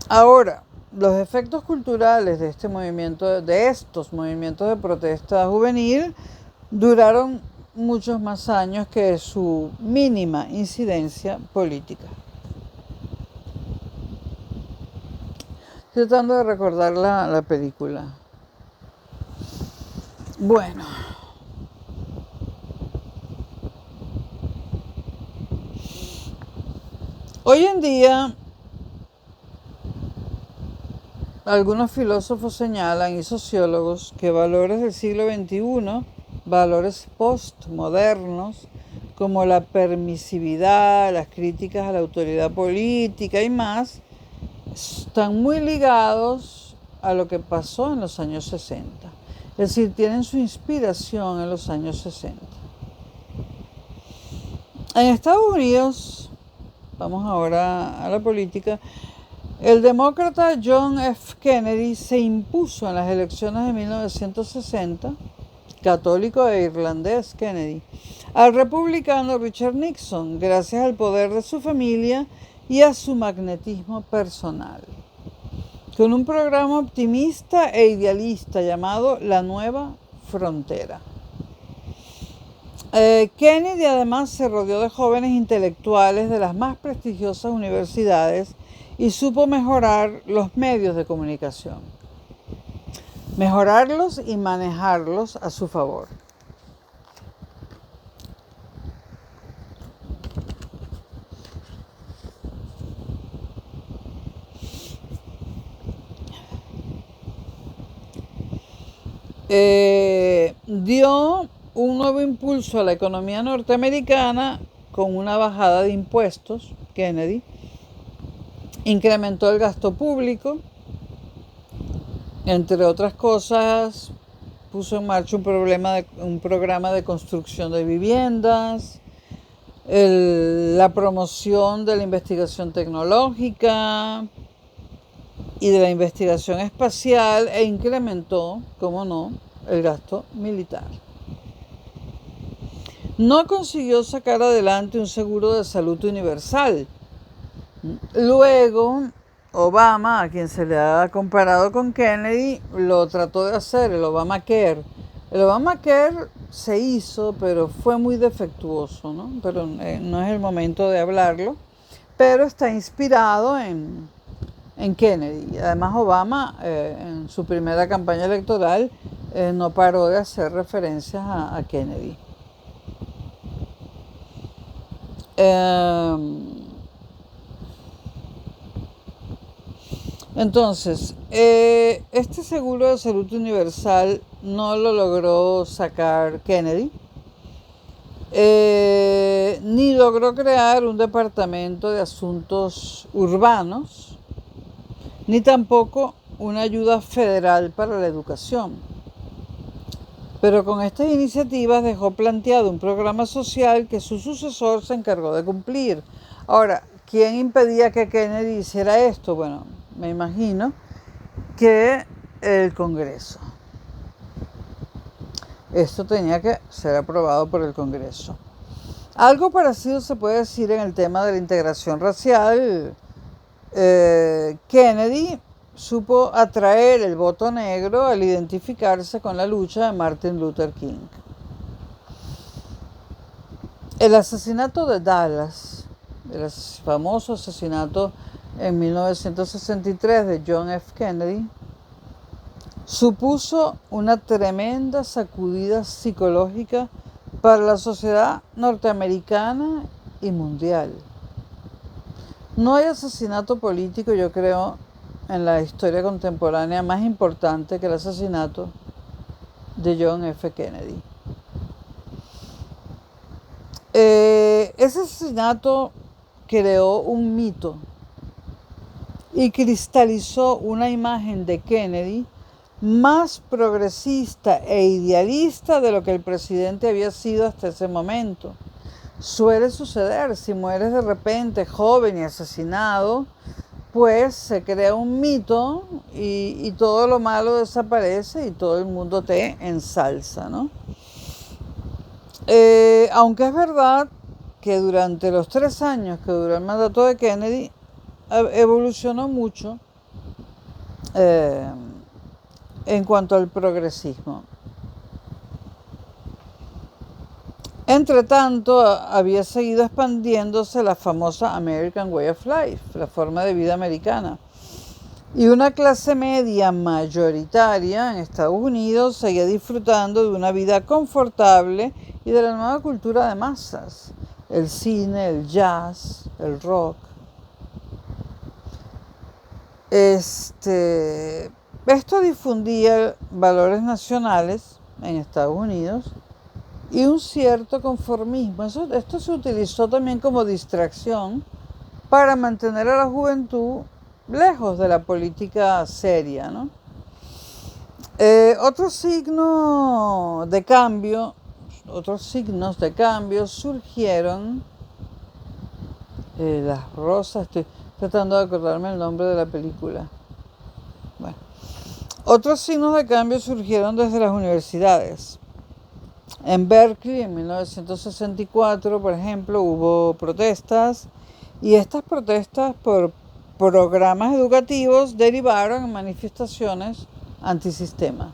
Ahora, los efectos culturales de estos movimientos de protesta juvenil duraron muchos más años que su mínima incidencia política. Estoy tratando de recordar la película. Bueno. Hoy en día, algunos filósofos señalan y sociólogos que valores del siglo XXI, valores postmodernos, como la permisividad, las críticas a la autoridad política y más, están muy ligados a lo que pasó en los años 60. Es decir, tienen su inspiración en los años 60. En Estados Unidos, vamos ahora a la política, el demócrata John F. Kennedy se impuso en las elecciones de 1960, católico e irlandés Kennedy, al republicano Richard Nixon, gracias al poder de su familia y a su magnetismo personal. Con un programa optimista e idealista llamado La Nueva Frontera. Kennedy además se rodeó de jóvenes intelectuales de las más prestigiosas universidades y supo mejorar los medios de comunicación. Mejorarlos y manejarlos a su favor. Dio un nuevo impulso a la economía norteamericana con una bajada de impuestos, Kennedy. Incrementó el gasto público, entre otras cosas, puso en marcha un programa de construcción de viviendas, la promoción de la investigación tecnológica y de la investigación espacial e incrementó, como no, el gasto militar. No consiguió sacar adelante un seguro de salud universal. Luego, Obama, a quien se le ha comparado con Kennedy, lo trató de hacer, el Obamacare. El Obamacare se hizo, pero fue muy defectuoso, ¿no? Pero no es el momento de hablarlo. Pero está inspirado en Kennedy. Además, Obama, en su primera campaña electoral, no paró de hacer referencias a Kennedy. Entonces, este seguro de salud universal no lo logró sacar Kennedy, ni logró crear un departamento de asuntos urbanos, ni tampoco una ayuda federal para la educación. Pero con estas iniciativas dejó planteado un programa social que su sucesor se encargó de cumplir. Ahora, ¿quién impedía que Kennedy hiciera esto? Bueno, me imagino que el Congreso. Esto tenía que ser aprobado por el Congreso. Algo parecido se puede decir en el tema de la integración racial. Kennedy supo atraer el voto negro al identificarse con la lucha de Martin Luther King. El asesinato de Dallas, el famoso asesinato en 1963 de John F. Kennedy, supuso una tremenda sacudida psicológica para la sociedad norteamericana y mundial. No hay asesinato político, yo creo, en la historia contemporánea más importante que el asesinato de John F. Kennedy. Ese asesinato creó un mito y cristalizó una imagen de Kennedy más progresista e idealista de lo que el presidente había sido hasta ese momento. Suele suceder, si mueres de repente joven y asesinado, pues se crea un mito y todo lo malo desaparece y todo el mundo te ensalza, ¿no? Aunque es verdad que durante los 3 años que duró el mandato de Kennedy, evolucionó mucho en cuanto al progresismo. Entre tanto, había seguido expandiéndose la famosa American Way of Life, la forma de vida americana. Y una clase media mayoritaria en Estados Unidos seguía disfrutando de una vida confortable y de la nueva cultura de masas, el cine, el jazz, el rock. Esto difundía valores nacionales en Estados Unidos y un cierto conformismo. Esto se utilizó también como distracción para mantener a la juventud lejos de la política seria, ¿no? Otros signos de cambio surgieron Las rosas, estoy tratando de acordarme el nombre de la película. Bueno. Otros signos de cambio surgieron desde las universidades. En Berkeley, en 1964, por ejemplo, hubo protestas y estas protestas por programas educativos derivaron en manifestaciones antisistema.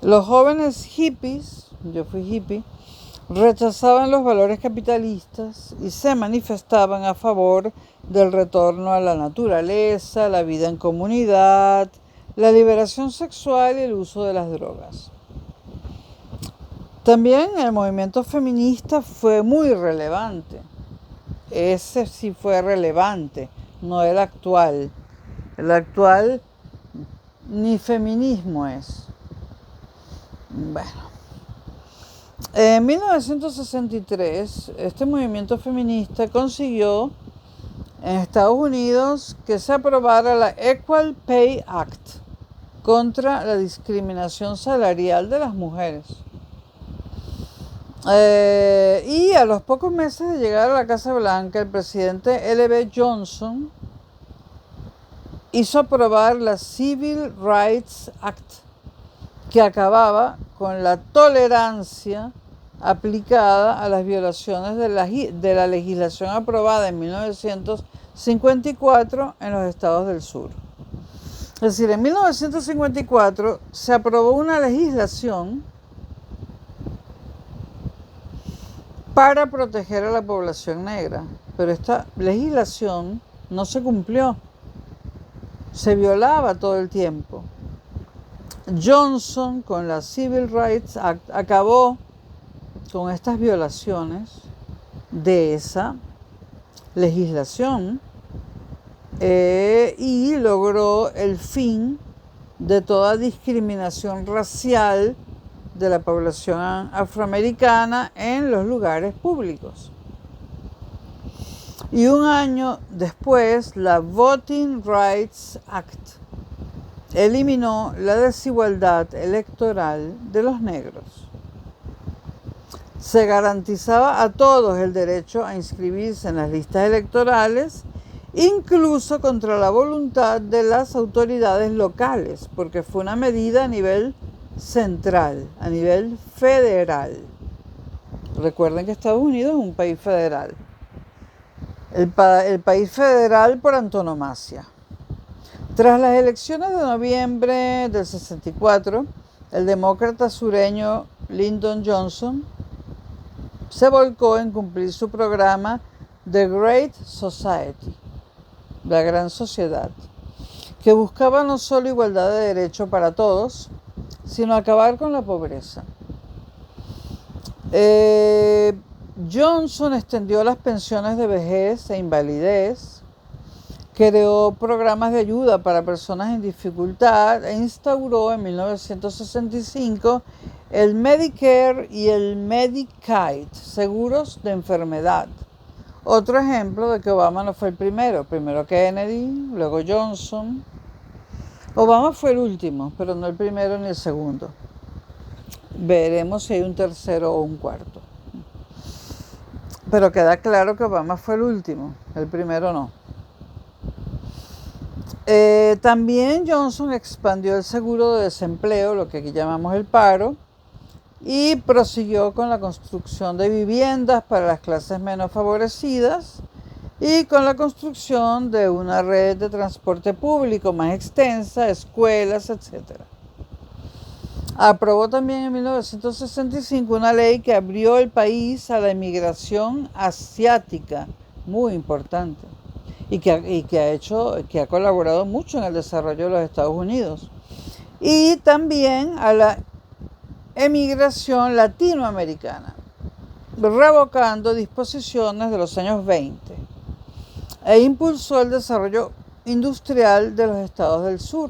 Los jóvenes hippies, yo fui hippie, rechazaban los valores capitalistas y se manifestaban a favor del retorno a la naturaleza, la vida en comunidad, la liberación sexual y el uso de las drogas. También el movimiento feminista fue muy relevante. Ese sí fue relevante, no el actual. El actual ni feminismo es. Bueno. En 1963, este movimiento feminista consiguió en Estados Unidos que se aprobara la Equal Pay Act contra la discriminación salarial de las mujeres. Y a los pocos meses de llegar a la Casa Blanca, el presidente L.B. Johnson hizo aprobar la Civil Rights Act, que acababa con la tolerancia aplicada a las violaciones de la legislación aprobada en 1954 en los estados del sur. Es decir, en 1954 se aprobó una legislación para proteger a la población negra, pero esta legislación no se cumplió, se violaba todo el tiempo. Johnson, con la Civil Rights Act, acabó con estas violaciones de esa legislación y logró el fin de toda discriminación racial de la población afroamericana en los lugares públicos. Y un año después, la Voting Rights Act eliminó la desigualdad electoral de los negros. Se garantizaba a todos el derecho a inscribirse en las listas electorales, incluso contra la voluntad de las autoridades locales, porque fue una medida a nivel central, a nivel federal. Recuerden que Estados Unidos es un país federal, el país federal por antonomasia. Tras las elecciones de noviembre del 64, el demócrata sureño Lyndon Johnson se volcó en cumplir su programa The Great Society, la Gran Sociedad, que buscaba no solo igualdad de derecho para todos, sino acabar con la pobreza. Johnson extendió las pensiones de vejez e invalidez, creó programas de ayuda para personas en dificultad e instauró en 1965 el Medicare y el Medicaid, seguros de enfermedad. Otro ejemplo de que Obama no fue el primero Kennedy, luego Johnson. Obama fue el último, pero no el primero ni el segundo. Veremos si hay un tercero o un cuarto. Pero queda claro que Obama fue el último, el primero no. También Johnson expandió el seguro de desempleo, lo que aquí llamamos el paro, y prosiguió con la construcción de viviendas para las clases menos favorecidas y con la construcción de una red de transporte público más extensa, escuelas, etc. Aprobó también en 1965 una ley que abrió el país a la inmigración asiática, muy importante, y que ha colaborado mucho en el desarrollo de los Estados Unidos. Y también a la emigración latinoamericana, revocando disposiciones de los años 20, e impulsó el desarrollo industrial de los estados del sur.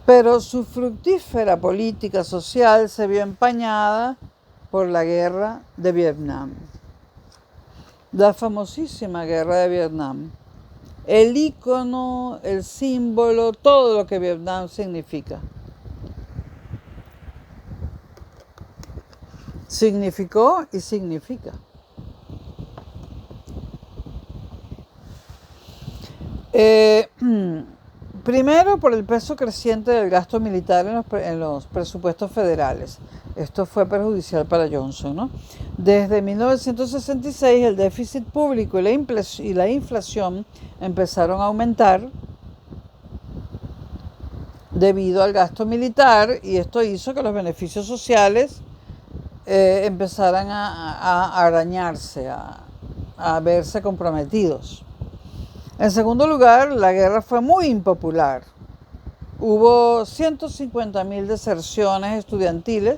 Pero su fructífera política social se vio empañada por la guerra de Vietnam. La famosísima guerra de Vietnam. El ícono, el símbolo, todo lo que Vietnam significa. Significó y significa. Eh, Primero, por el peso creciente del gasto militar en los presupuestos federales. Esto fue perjudicial para Johnson, ¿no? Desde 1966 el déficit público y la inflación empezaron a aumentar debido al gasto militar, y esto hizo que los beneficios sociales empezaran a arañarse, a verse comprometidos. En segundo lugar, la guerra fue muy impopular. Hubo 150.000 deserciones estudiantiles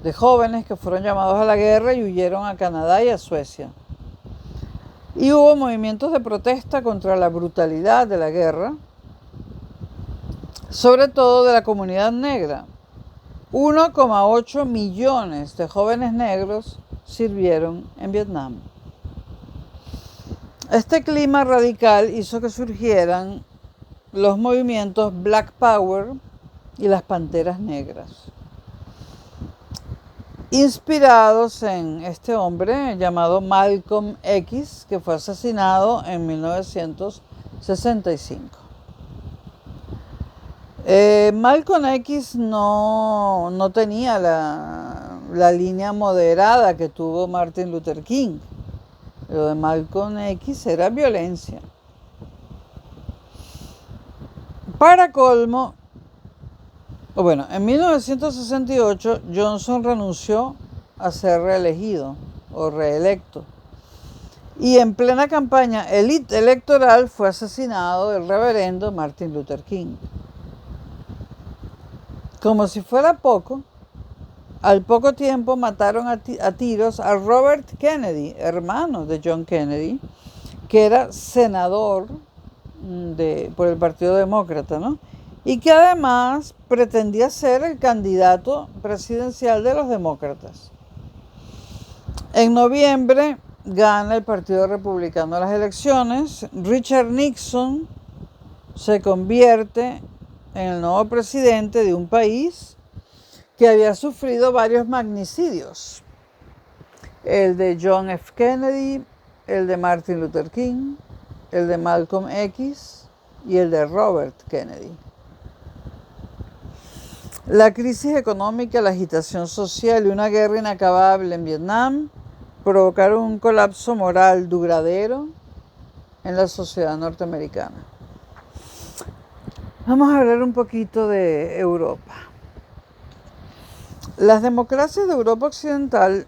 de jóvenes que fueron llamados a la guerra y huyeron a Canadá y a Suecia. Y hubo movimientos de protesta contra la brutalidad de la guerra, sobre todo de la comunidad negra. 1,8 millones de jóvenes negros sirvieron en Vietnam. Este clima radical hizo que surgieran los movimientos Black Power y las Panteras Negras, inspirados en este hombre llamado Malcolm X, que fue asesinado en 1965. Malcolm X no tenía la línea moderada que tuvo Martin Luther King. Lo de Malcolm X era violencia. Para colmo, en 1968 Johnson renunció a ser reelegido o reelecto. Y en plena campaña electoral fue asesinado el reverendo Martin Luther King. Como si fuera poco, al poco tiempo mataron a tiros a Robert Kennedy, hermano de John Kennedy, que era senador por el Partido Demócrata, ¿no? Y que además pretendía ser el candidato presidencial de los demócratas. En noviembre gana el Partido Republicano las elecciones. Richard Nixon se convierte en el nuevo presidente de un país que había sufrido varios magnicidios. El de John F. Kennedy, el de Martin Luther King, el de Malcolm X y el de Robert Kennedy. La crisis económica, la agitación social y una guerra inacabable en Vietnam provocaron un colapso moral duradero en la sociedad norteamericana. Vamos a hablar un poquito de Europa. Las democracias de Europa Occidental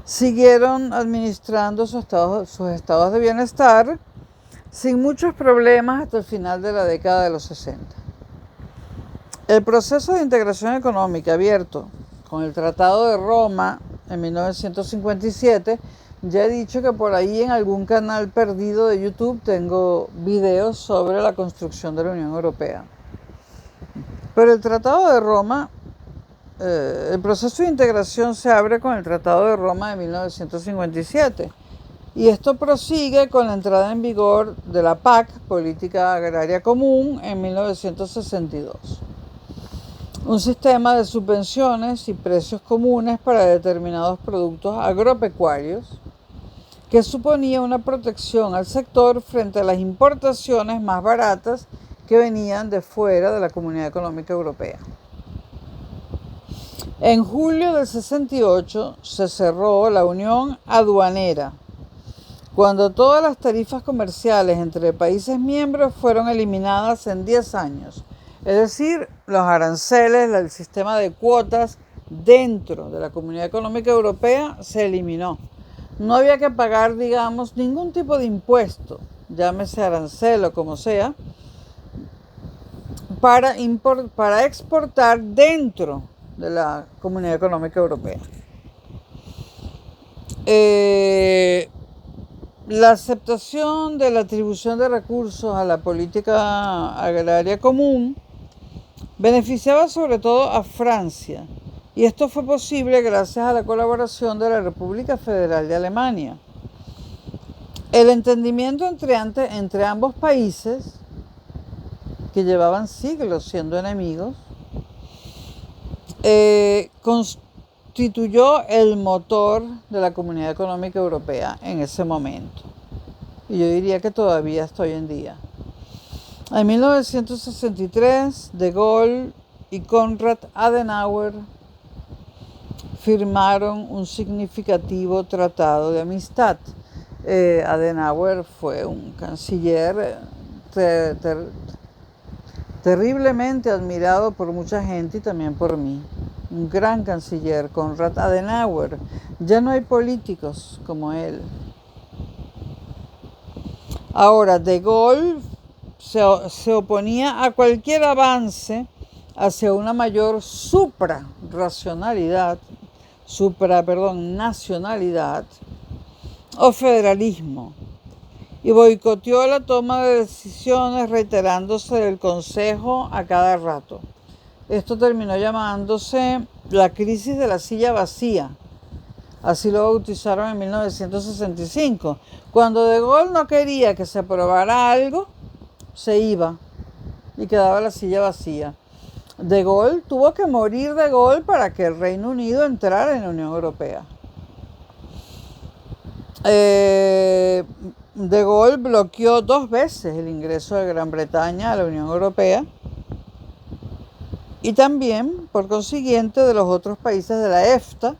siguieron administrando sus estados de bienestar sin muchos problemas hasta el final de la década de los 60. El proceso de integración económica abierto con el Tratado de Roma en 1957, ya he dicho que por ahí en algún canal perdido de YouTube tengo videos sobre la construcción de la Unión Europea. Pero el Tratado de Roma, el proceso de integración se abre con el Tratado de Roma de 1957. Y esto prosigue con la entrada en vigor de la PAC, Política Agraria Común, en 1962. Un sistema de subvenciones y precios comunes para determinados productos agropecuarios que suponía una protección al sector frente a las importaciones más baratas que venían de fuera de la Comunidad Económica Europea. En julio del 68 se cerró la Unión Aduanera, cuando todas las tarifas comerciales entre países miembros fueron eliminadas en 10 años. Es decir, los aranceles, el sistema de cuotas dentro de la Comunidad Económica Europea se eliminó. No había que pagar, digamos, ningún tipo de impuesto, llámese arancel o como sea, para exportar dentro de la Comunidad Económica Europea. La aceptación de la atribución de recursos a la política agraria común beneficiaba sobre todo a Francia, y esto fue posible gracias a la colaboración de la República Federal de Alemania. El entendimiento entre ambos países, que llevaban siglos siendo enemigos, constituyó el motor de la Comunidad Económica Europea en ese momento. Y yo diría que todavía hasta hoy en día. En 1963, De Gaulle y Konrad Adenauer firmaron un significativo tratado de amistad. Adenauer fue un canciller terriblemente admirado por mucha gente y también por mí. Un gran canciller, Konrad Adenauer. Ya no hay políticos como él. Ahora, De Gaulle se oponía a cualquier avance hacia una mayor nacionalidad o federalismo, y boicoteó la toma de decisiones reiterándose del Consejo a cada rato. Esto terminó llamándose la crisis de la silla vacía. Así lo bautizaron en 1965. Cuando De Gaulle no quería que se aprobara algo, se iba y quedaba la silla vacía. De Gaulle tuvo que morir De Gaulle para que el Reino Unido entrara en la Unión Europea. De Gaulle bloqueó 2 veces el ingreso de Gran Bretaña a la Unión Europea y también, por consiguiente, de los otros países de la EFTA,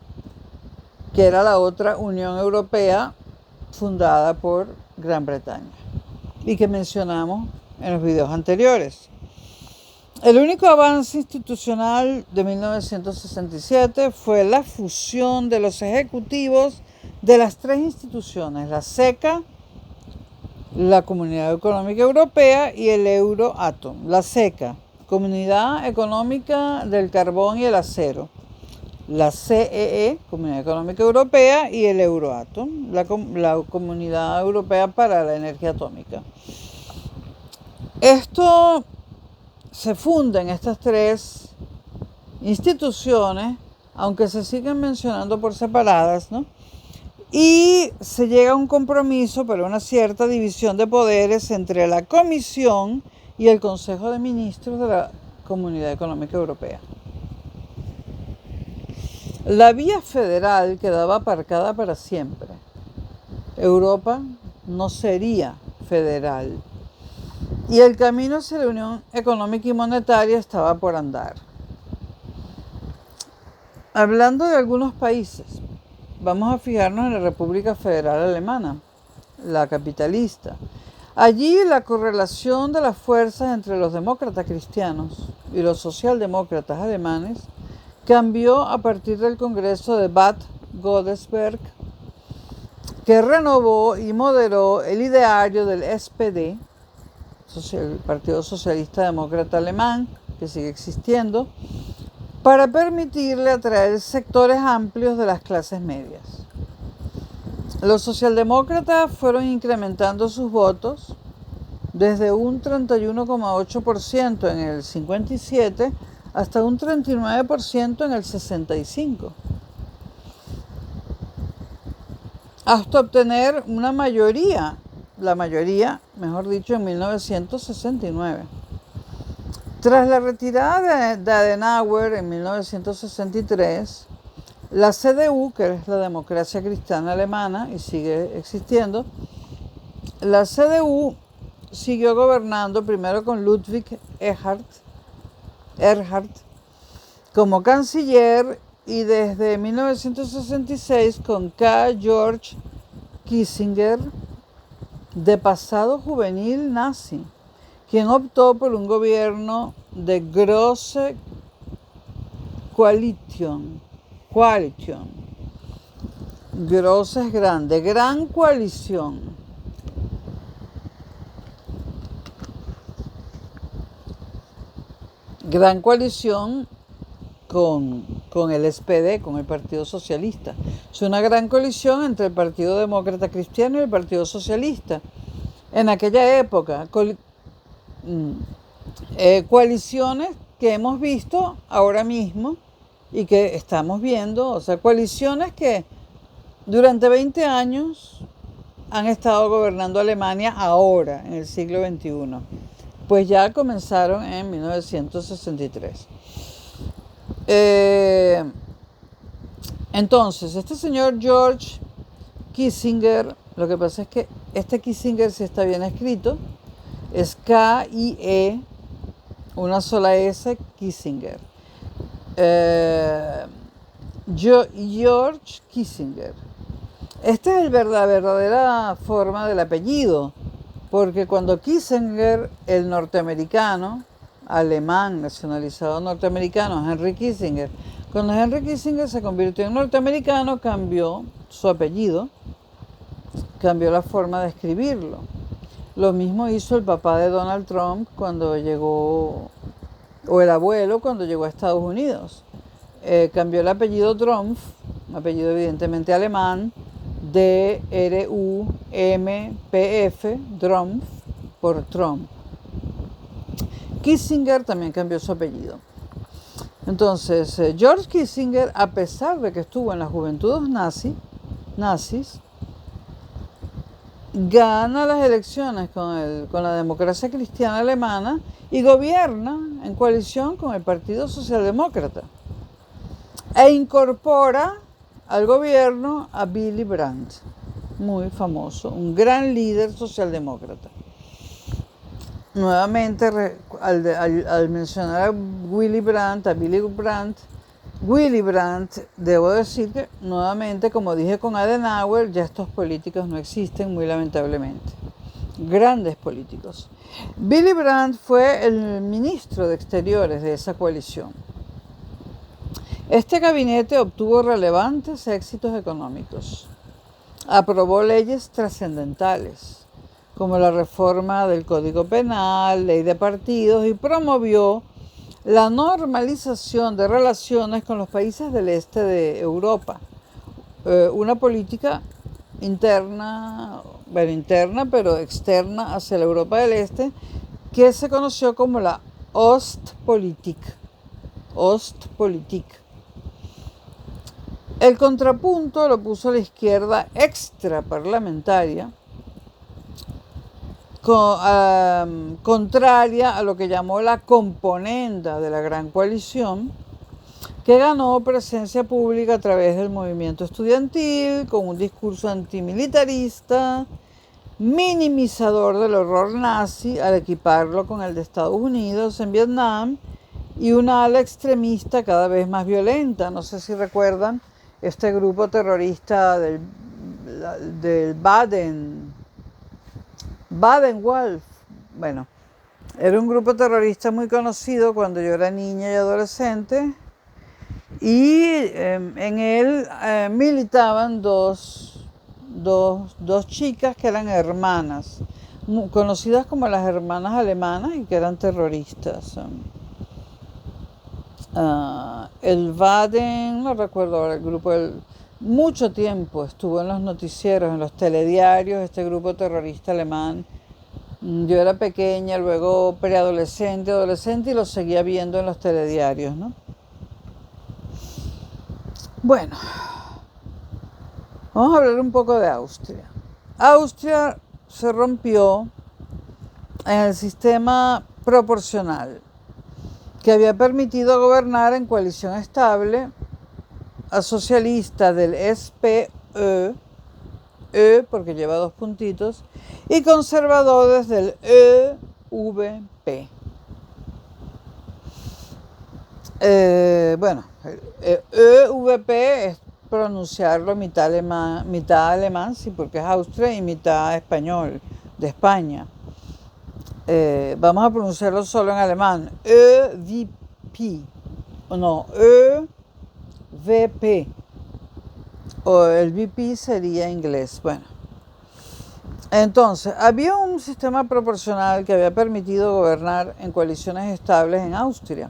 que era la otra Unión Europea fundada por Gran Bretaña y que mencionamos en los videos anteriores. El único avance institucional de 1967 fue la fusión de los ejecutivos de las 3 instituciones, la CECA, la Comunidad Económica Europea y el Euroatom. La CECA, Comunidad Económica del Carbón y el Acero. La CEE, Comunidad Económica Europea, y el Euroatom, la Comunidad Europea para la Energía Atómica. Esto se funda en estas 3 instituciones, aunque se siguen mencionando por separadas, ¿no? Y se llega a un compromiso para una cierta división de poderes entre la Comisión y el Consejo de Ministros de la Comunidad Económica Europea. La vía federal quedaba aparcada para siempre. Europa no sería federal. Y el camino hacia la Unión Económica y Monetaria estaba por andar. Hablando de algunos países, vamos a fijarnos en la República Federal Alemana, la capitalista. Allí la correlación de las fuerzas entre los demócratas cristianos y los socialdemócratas alemanes cambió a partir del Congreso de Bad Godesberg, que renovó y moderó el ideario del SPD, el Partido Socialista Demócrata Alemán, que sigue existiendo, para permitirle atraer sectores amplios de las clases medias. Los socialdemócratas fueron incrementando sus votos desde un 31,8% en el 57 hasta un 39% en el 65, hasta obtener una mayoría, la mayoría, mejor dicho, en 1969. Tras la retirada de Adenauer en 1963, la CDU, que es la Democracia Cristiana Alemana y sigue existiendo, la CDU siguió gobernando primero con Ludwig Erhard como canciller y desde 1966 con K. George Kissinger, de pasado juvenil nazi, quien optó por un gobierno de Große Koalition. Große es grande, gran coalición. Gran coalición con el SPD, con el Partido Socialista. Es una gran coalición entre el Partido Demócrata Cristiano y el Partido Socialista. En aquella época, coaliciones que hemos visto ahora mismo y que estamos viendo, o sea, coaliciones que durante 20 años han estado gobernando Alemania ahora, en el siglo XXI. Pues ya comenzaron en 1963. Entonces, este señor George Kissinger, lo que pasa es que este Kissinger, si está bien escrito, es K-I-E, una sola S, Kissinger. George Kissinger. Esta es la verdadera forma del apellido, porque cuando Kissinger, el norteamericano, alemán, nacionalizado norteamericano, Henry Kissinger, cuando Henry Kissinger se convirtió en norteamericano, cambió su apellido, cambió la forma de escribirlo. Lo mismo hizo el papá de Donald Trump cuando llegó, o el abuelo cuando llegó a Estados Unidos. Cambió el apellido Trump, un apellido evidentemente alemán, D-R-U-M-P-F, Trump, por Trump. Kissinger también cambió su apellido. Entonces, George Kissinger, a pesar de que estuvo en las juventudes nazis, gana las elecciones con la democracia cristiana alemana y gobierna en coalición con el Partido Socialdemócrata e incorpora al gobierno a Willy Brandt, muy famoso, un gran líder socialdemócrata. Nuevamente, al mencionar a Willy Brandt, debo decir que nuevamente, como dije con Adenauer, ya estos políticos no existen, muy lamentablemente. Grandes políticos. Willy Brandt fue el ministro de Exteriores de esa coalición. Este gabinete obtuvo relevantes éxitos económicos. Aprobó leyes trascendentales, como la reforma del Código Penal, ley de partidos, y promovió la normalización de relaciones con los países del este de Europa. Una política interna, pero externa hacia la Europa del Este, que se conoció como la Ostpolitik. El contrapunto lo puso la izquierda extraparlamentaria, contraria a lo que llamó la componenda de la Gran Coalición, que ganó presencia pública a través del movimiento estudiantil, con un discurso antimilitarista, minimizador del horror nazi al equiparlo con el de Estados Unidos en Vietnam, y una ala extremista cada vez más violenta. No sé si recuerdan este grupo terrorista del Baden-Wolf. Bueno, era un grupo terrorista muy conocido cuando yo era niña y adolescente, y en él militaban dos chicas que eran hermanas, conocidas como las hermanas alemanas, y que eran terroristas. El Baden, no recuerdo ahora el grupo, mucho tiempo estuvo en los noticieros, en los telediarios, este grupo terrorista alemán. Yo era pequeña, luego preadolescente, adolescente, y lo seguía viendo en los telediarios, ¿no? Bueno, vamos a hablar un poco de Austria. Austria se rompió en el sistema proporcional, que había permitido gobernar en coalición estable a socialistas del SPÖ, porque lleva 2 puntitos, y conservadores del ÖVP. ÖVP es pronunciarlo mitad alemán, sí, porque es Austria, y mitad español, de España. Vamos a pronunciarlo solo en alemán. ÖVP. No, ÖVP. O el VP sería inglés. Bueno. Entonces, había un sistema proporcional que había permitido gobernar en coaliciones estables en Austria.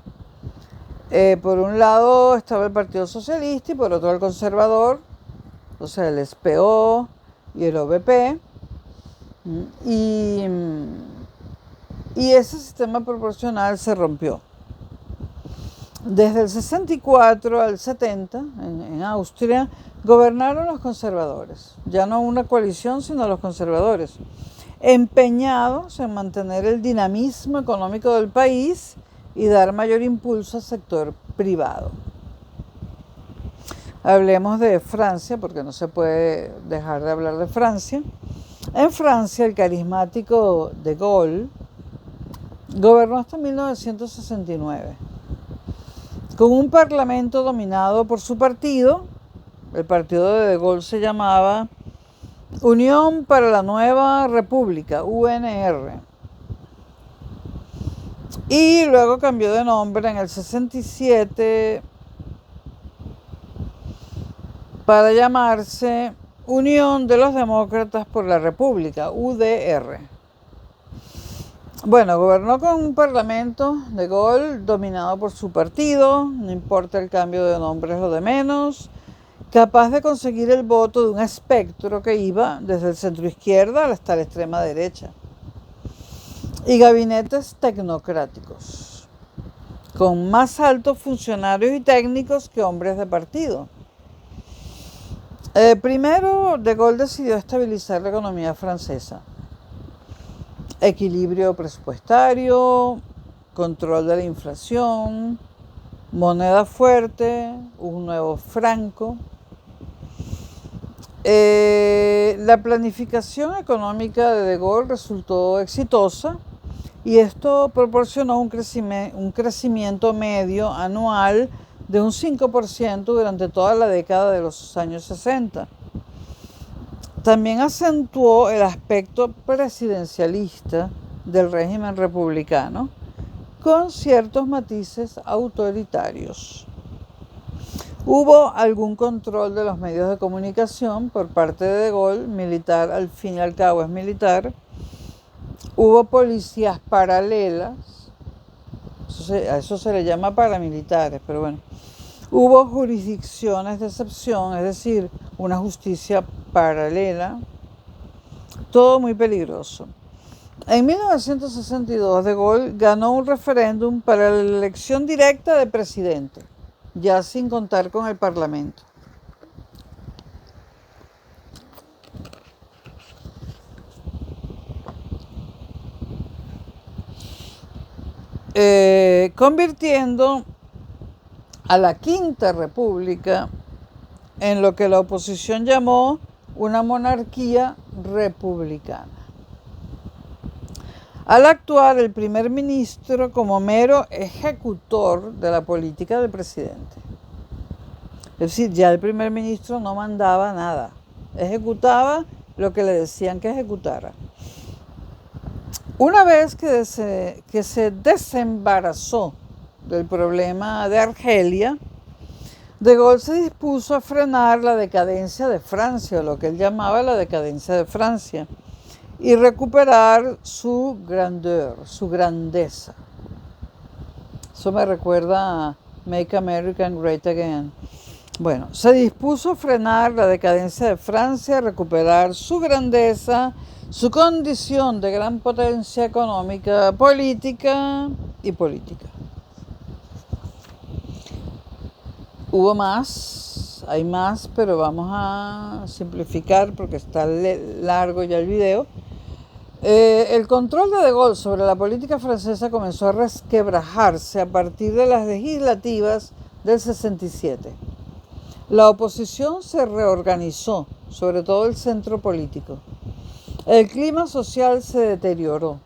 Por un lado estaba el Partido Socialista y por otro el conservador, o sea, el SPÖ y el ÖVP. Y ese sistema proporcional se rompió. Desde el 64 al 70, en Austria, gobernaron los conservadores. Ya no una coalición, sino los conservadores, empeñados en mantener el dinamismo económico del país y dar mayor impulso al sector privado. Hablemos de Francia, porque no se puede dejar de hablar de Francia. En Francia, el carismático de Gaulle gobernó hasta 1969, con un parlamento dominado por su partido. El partido de Gaulle se llamaba Unión para la Nueva República, UNR. Y luego cambió de nombre en el 67 para llamarse Unión de los Demócratas por la República, UDR. Bueno, gobernó con un parlamento de Gaulle dominado por su partido, no importa el cambio de nombre es lo de menos, capaz de conseguir el voto de un espectro que iba desde el centro izquierda hasta la extrema derecha. Y gabinetes tecnocráticos, con más altos funcionarios y técnicos que hombres de partido. Primero, De Gaulle decidió estabilizar la economía francesa. Equilibrio presupuestario, control de la inflación, moneda fuerte, un nuevo franco. La planificación económica de Gaulle resultó exitosa y esto proporcionó un crecimiento medio anual de un 5% durante toda la década de los años 60. También acentuó el aspecto presidencialista del régimen republicano, con ciertos matices autoritarios. Hubo algún control de los medios de comunicación por parte de Gaulle, militar, al fin y al cabo es militar. Hubo policías paralelas, a eso se le llama paramilitares, pero bueno. Hubo jurisdicciones de excepción, es decir, una justicia paralela, todo muy peligroso. En 1962, De Gaulle ganó un referéndum para la elección directa de presidente, ya sin contar con el Parlamento. Convirtiendo a la Quinta República en lo que la oposición llamó una monarquía republicana. Al actuar el primer ministro como mero ejecutor de la política del presidente. Es decir, ya el primer ministro no mandaba nada, ejecutaba lo que le decían que ejecutara. Una vez que se desembarazó del problema de Argelia, De Gaulle se dispuso a frenar la decadencia de Francia, lo que él llamaba la decadencia de Francia, y recuperar su grandeur, su grandeza. Eso me recuerda a Make America Great Again. Bueno, se dispuso a frenar la decadencia de Francia, recuperar su grandeza, su condición de gran potencia económica, política y política. Hubo más, hay más, pero vamos a simplificar porque está largo ya el video. El control de Gaulle sobre la política francesa comenzó a resquebrajarse a partir de las legislativas del 67. La oposición se reorganizó, sobre todo el centro político. El clima social se deterioró.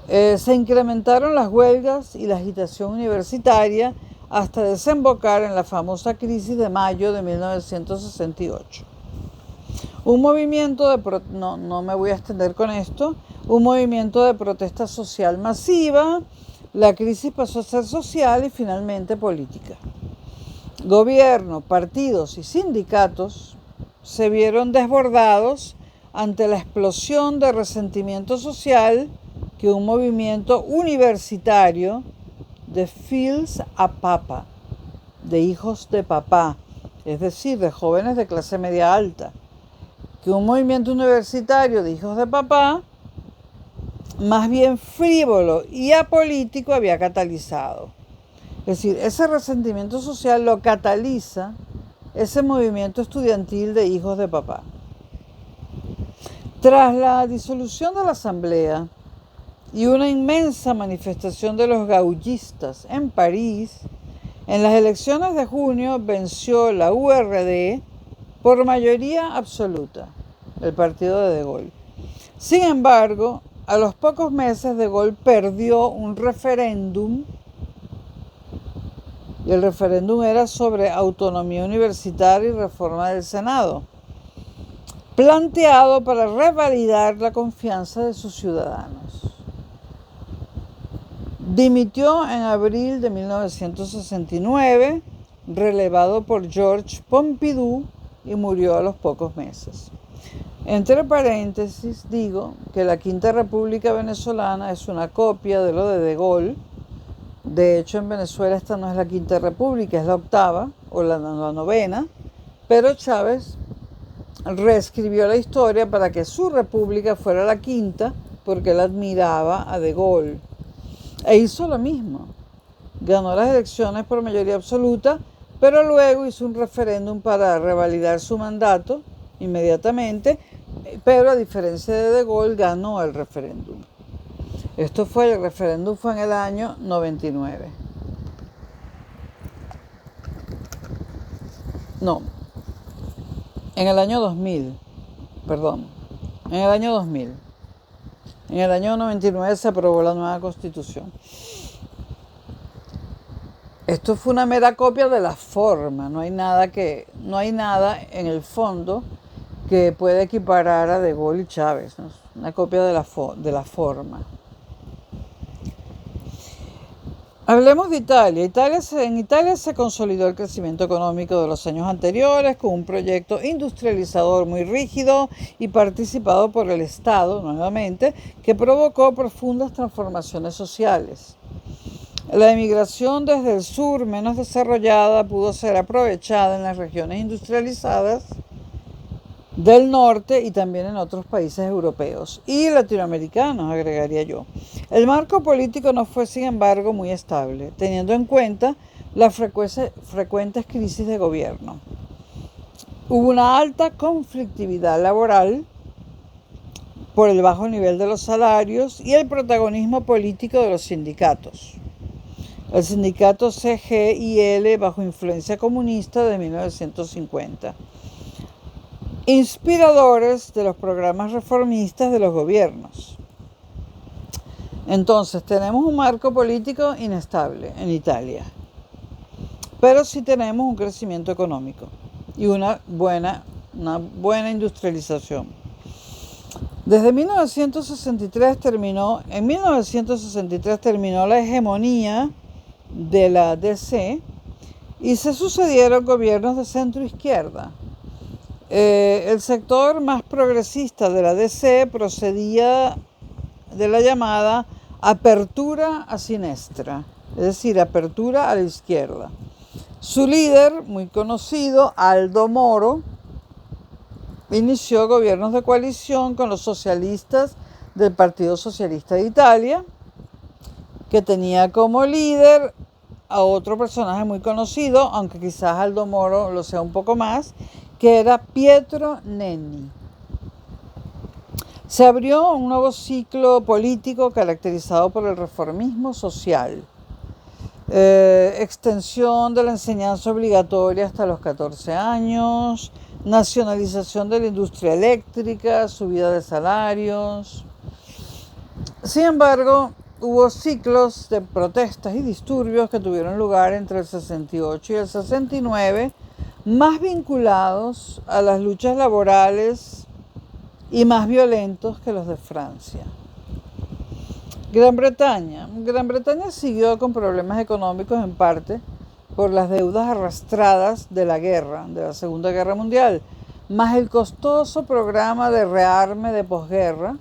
Se incrementaron las huelgas y la agitación universitaria hasta desembocar en la famosa crisis de mayo de 1968. Un movimiento no me voy a extender con esto, un movimiento de protesta social masiva, la crisis pasó a ser social y finalmente política. Gobierno, partidos y sindicatos se vieron desbordados ante la explosión de resentimiento social que un movimiento universitario de fils à papa, de hijos de papá, es decir, de jóvenes de clase media alta, que un movimiento universitario de hijos de papá, más bien frívolo y apolítico, había catalizado. Es decir, ese resentimiento social lo cataliza ese movimiento estudiantil de hijos de papá. Tras la disolución de la asamblea y una inmensa manifestación de los gaullistas en París, En las elecciones de junio venció la URD por mayoría absoluta, el partido de De Gaulle. Sin embargo, a los pocos meses De Gaulle perdió un referéndum, y el referéndum era sobre autonomía universitaria y reforma del Senado, planteado para revalidar la confianza de sus ciudadanos. Dimitió en abril de 1969, relevado por Georges Pompidou, y murió a los pocos meses. Entre paréntesis, digo que la Quinta República Venezolana es una copia de lo de Gaulle. De hecho, en Venezuela esta no es la Quinta República, es la octava o la novena, pero Chávez reescribió la historia para que su república fuera la quinta, porque él admiraba a De Gaulle. E hizo lo mismo. Ganó las elecciones por mayoría absoluta, pero luego hizo un referéndum para revalidar su mandato inmediatamente, pero a diferencia de Gaulle, ganó el referéndum. El referéndum fue en el año 99. No, en el año 2000, perdón, en el año 2000. En el año 99 se aprobó la nueva Constitución. Esto fue una mera copia de la forma, no hay nada en el fondo que pueda equiparar a De Gaulle y Chávez, ¿no? Una copia de la forma. Hablemos de Italia. En Italia se consolidó el crecimiento económico de los años anteriores con un proyecto industrializador muy rígido y participado por el Estado, nuevamente, que provocó profundas transformaciones sociales. La emigración desde el sur menos desarrollada pudo ser aprovechada en las regiones industrializadas del norte y también en otros países europeos y latinoamericanos, agregaría yo. El marco político no fue, sin embargo, muy estable, teniendo en cuenta las frecuentes crisis de gobierno. Hubo una alta conflictividad laboral por el bajo nivel de los salarios y el protagonismo político de los sindicatos. El sindicato CGIL bajo influencia comunista de 1950. Inspiradores de los programas reformistas de los gobiernos. Entonces, tenemos un marco político inestable en Italia, pero sí tenemos un crecimiento económico y una buena industrialización. En 1963 terminó la hegemonía de la DC y se sucedieron gobiernos de centro-izquierda. El sector más progresista de la DC procedía de la llamada apertura a sinistra, es decir, apertura a la izquierda. Su líder, muy conocido, Aldo Moro, inició gobiernos de coalición con los socialistas del Partido Socialista de Italia, que tenía como líder a otro personaje muy conocido, aunque quizás Aldo Moro lo sea un poco más, que era Pietro Nenni. Se abrió un nuevo ciclo político caracterizado por el reformismo social, extensión de la enseñanza obligatoria hasta los 14 años, nacionalización de la industria eléctrica, subida de salarios. Sin embargo, hubo ciclos de protestas y disturbios que tuvieron lugar entre el 68 y el 69, más vinculados a las luchas laborales y más violentos que los de Francia. Gran Bretaña siguió con problemas económicos en parte por las deudas arrastradas de la guerra, de la Segunda Guerra Mundial, más el costoso programa de rearme de posguerra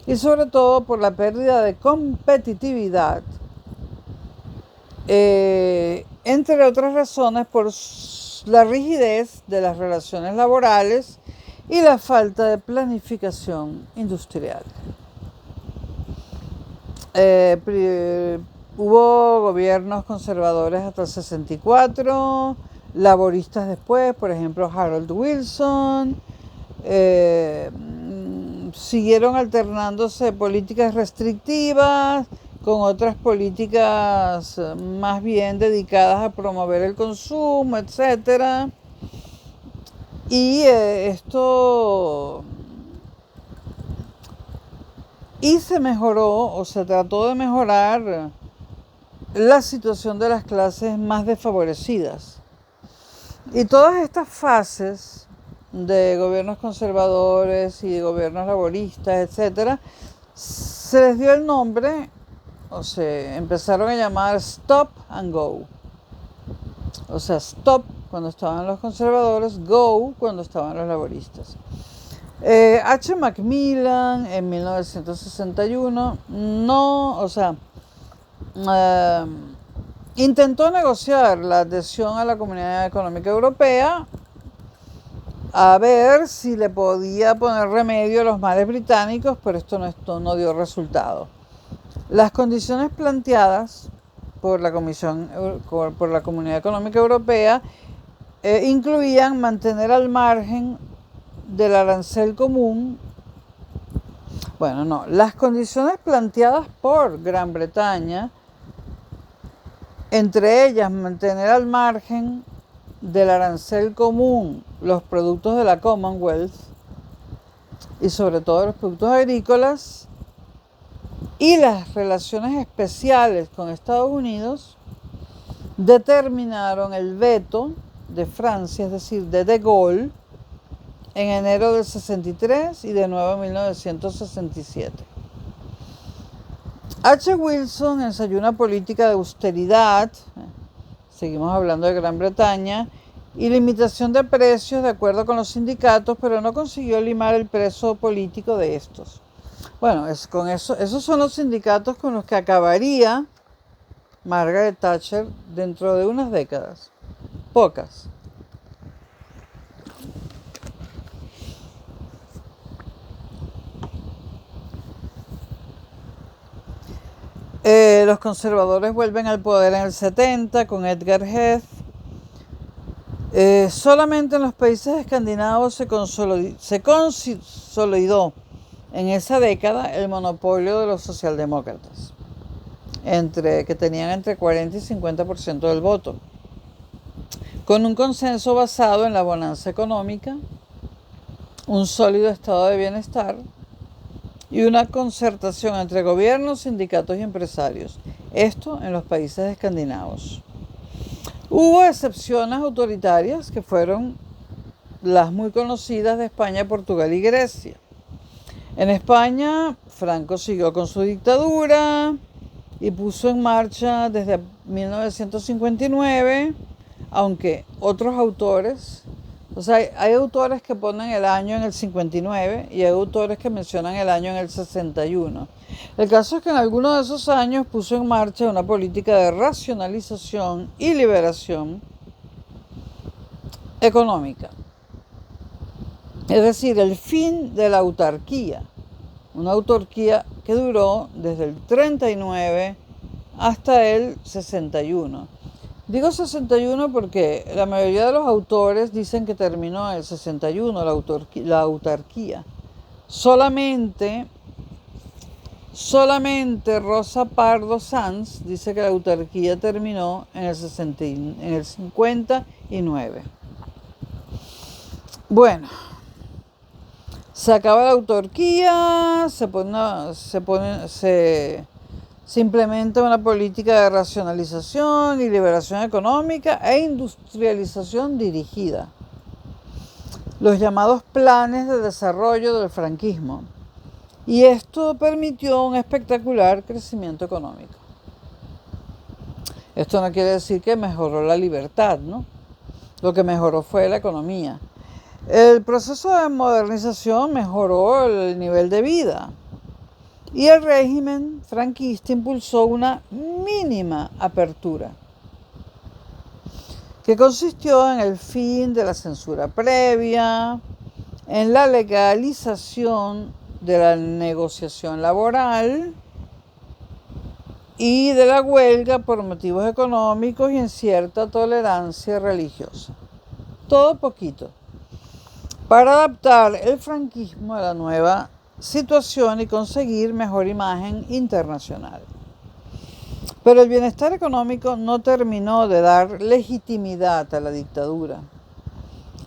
y sobre todo por la pérdida de competitividad, entre otras razones por la rigidez de las relaciones laborales y la falta de planificación industrial. Hubo gobiernos conservadores hasta el 64, laboristas después, por ejemplo Harold Wilson. Siguieron alternándose políticas restrictivas con otras políticas más bien dedicadas a promover el consumo, etcétera. Y se mejoró o se trató de mejorar la situación de las clases más desfavorecidas. Y todas estas fases de gobiernos conservadores y de gobiernos laboristas, etcétera, se les dio el nombre, o se empezaron a llamar Stop and Go. O sea, Stop cuando estaban los conservadores, Go cuando estaban los laboristas. H. Macmillan en 1961 intentó negociar la adhesión a la Comunidad Económica Europea a ver si le podía poner remedio a los males británicos, pero esto no dio resultado. Las condiciones planteadas por la Comunidad Económica Europea incluían mantener al margen del arancel común. Las condiciones planteadas por Gran Bretaña, entre ellas mantener al margen del arancel común los productos de la Commonwealth y sobre todo los productos agrícolas, y las relaciones especiales con Estados Unidos, determinaron el veto de Francia, es decir, de Gaulle, en enero del 63 y de nuevo en 1967. H. Wilson ensayó una política de austeridad, seguimos hablando de Gran Bretaña, y limitación de precios de acuerdo con los sindicatos, pero no consiguió limar el peso político de estos. Esos son los sindicatos con los que acabaría Margaret Thatcher dentro de unas décadas, pocas. Los conservadores vuelven al poder en el 70 con Edgar Heth. Solamente en los países escandinavos se consolidó en esa década el monopolio de los socialdemócratas, que tenían entre 40 y 50% del voto, con un consenso basado en la bonanza económica, un sólido estado de bienestar y una concertación entre gobiernos, sindicatos y empresarios. Esto en los países escandinavos. Hubo excepciones autoritarias que fueron las muy conocidas de España, Portugal y Grecia. En España, Franco siguió con su dictadura y puso en marcha desde 1959, aunque otros autores, hay autores que ponen el año en el 59 y hay autores que mencionan el año en el 61. El caso es que en algunos de esos años puso en marcha una política de racionalización y liberación económica. Es decir, el fin de la autarquía. Una autarquía que duró desde el 39 hasta el 61. Digo 61 porque la mayoría de los autores dicen que terminó en el 61 la autarquía. Solamente Rosa Pardo Sanz dice que la autarquía terminó en el 59. Bueno, se acaba la autarquía, se implementa una política de racionalización y liberación económica e industrialización dirigida. Los llamados planes de desarrollo del franquismo. Y esto permitió un espectacular crecimiento económico. Esto no quiere decir que mejoró la libertad, ¿no? Lo que mejoró fue la economía. El proceso de modernización mejoró el nivel de vida. Y el régimen franquista impulsó una mínima apertura, que consistió en el fin de la censura previa, en la legalización de la negociación laboral y de la huelga por motivos económicos y en cierta tolerancia religiosa. Todo poquito, para adaptar el franquismo a la nueva situación y conseguir mejor imagen internacional. Pero el bienestar económico no terminó de dar legitimidad a la dictadura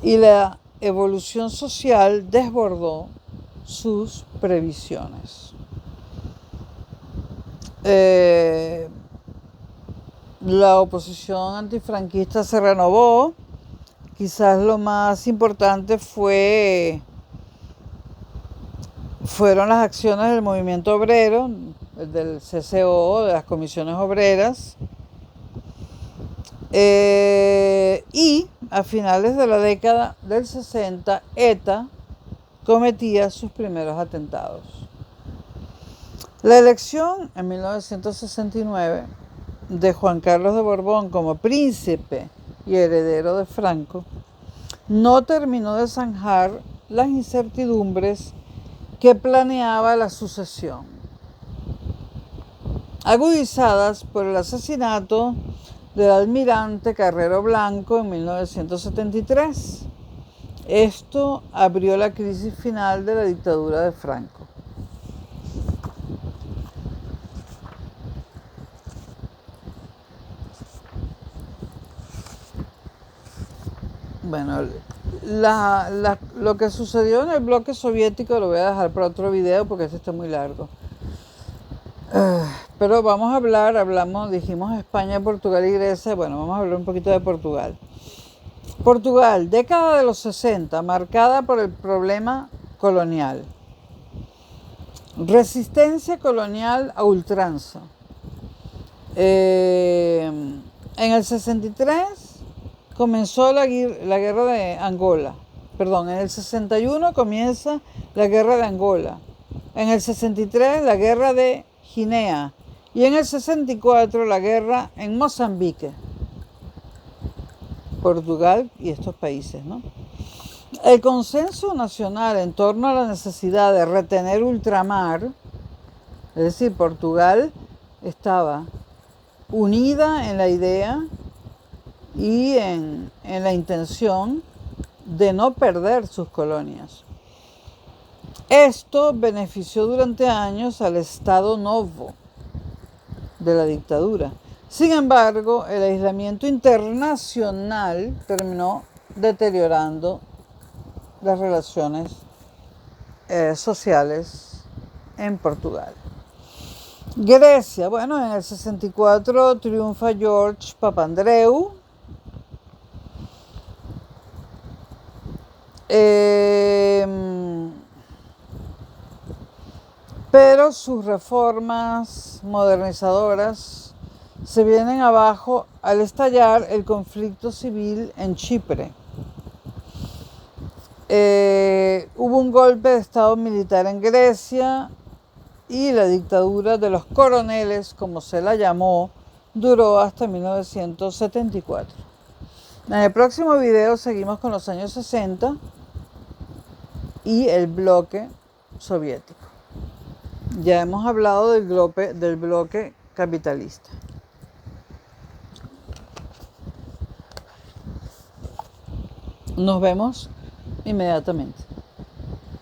y la evolución social desbordó sus previsiones. La oposición antifranquista se renovó. Quizás lo más importante fueron las acciones del movimiento obrero, del CCO, de las comisiones obreras, y a finales de la década del 60, ETA cometía sus primeros atentados. La elección en 1969 de Juan Carlos de Borbón como príncipe y heredero de Franco no terminó de zanjar las incertidumbres que planeaba la sucesión, agudizadas por el asesinato del almirante Carrero Blanco en 1973. Esto abrió la crisis final de la dictadura de Franco. Bueno, lo que sucedió en el bloque soviético lo voy a dejar para otro video porque este está muy largo. Pero dijimos España, Portugal y Grecia. Bueno, vamos a hablar un poquito de Portugal. Portugal, década de los 60, marcada por el problema colonial. Resistencia colonial a ultranza. En el 63 comenzó la guerra de Angola. Perdón, en el 61 comienza la guerra de Angola. En el 63 la guerra de Guinea. Y en el 64 la guerra en Mozambique. Portugal y estos países, ¿no? El consenso nacional en torno a la necesidad de retener ultramar, es decir, Portugal estaba unida en la idea y en la intención de no perder sus colonias. Esto benefició durante años al Estado Novo de la dictadura. Sin embargo, el aislamiento internacional terminó deteriorando las relaciones sociales en Portugal. Grecia, bueno, en el 64 triunfa George Papandreou. Pero sus reformas modernizadoras se vienen abajo al estallar el conflicto civil en Chipre. Hubo un golpe de estado militar en Grecia y la dictadura de los coroneles, como se la llamó, duró hasta 1974. En el próximo video seguimos con los años 60 y el bloque soviético. Ya hemos hablado del bloque capitalista. Nos vemos inmediatamente.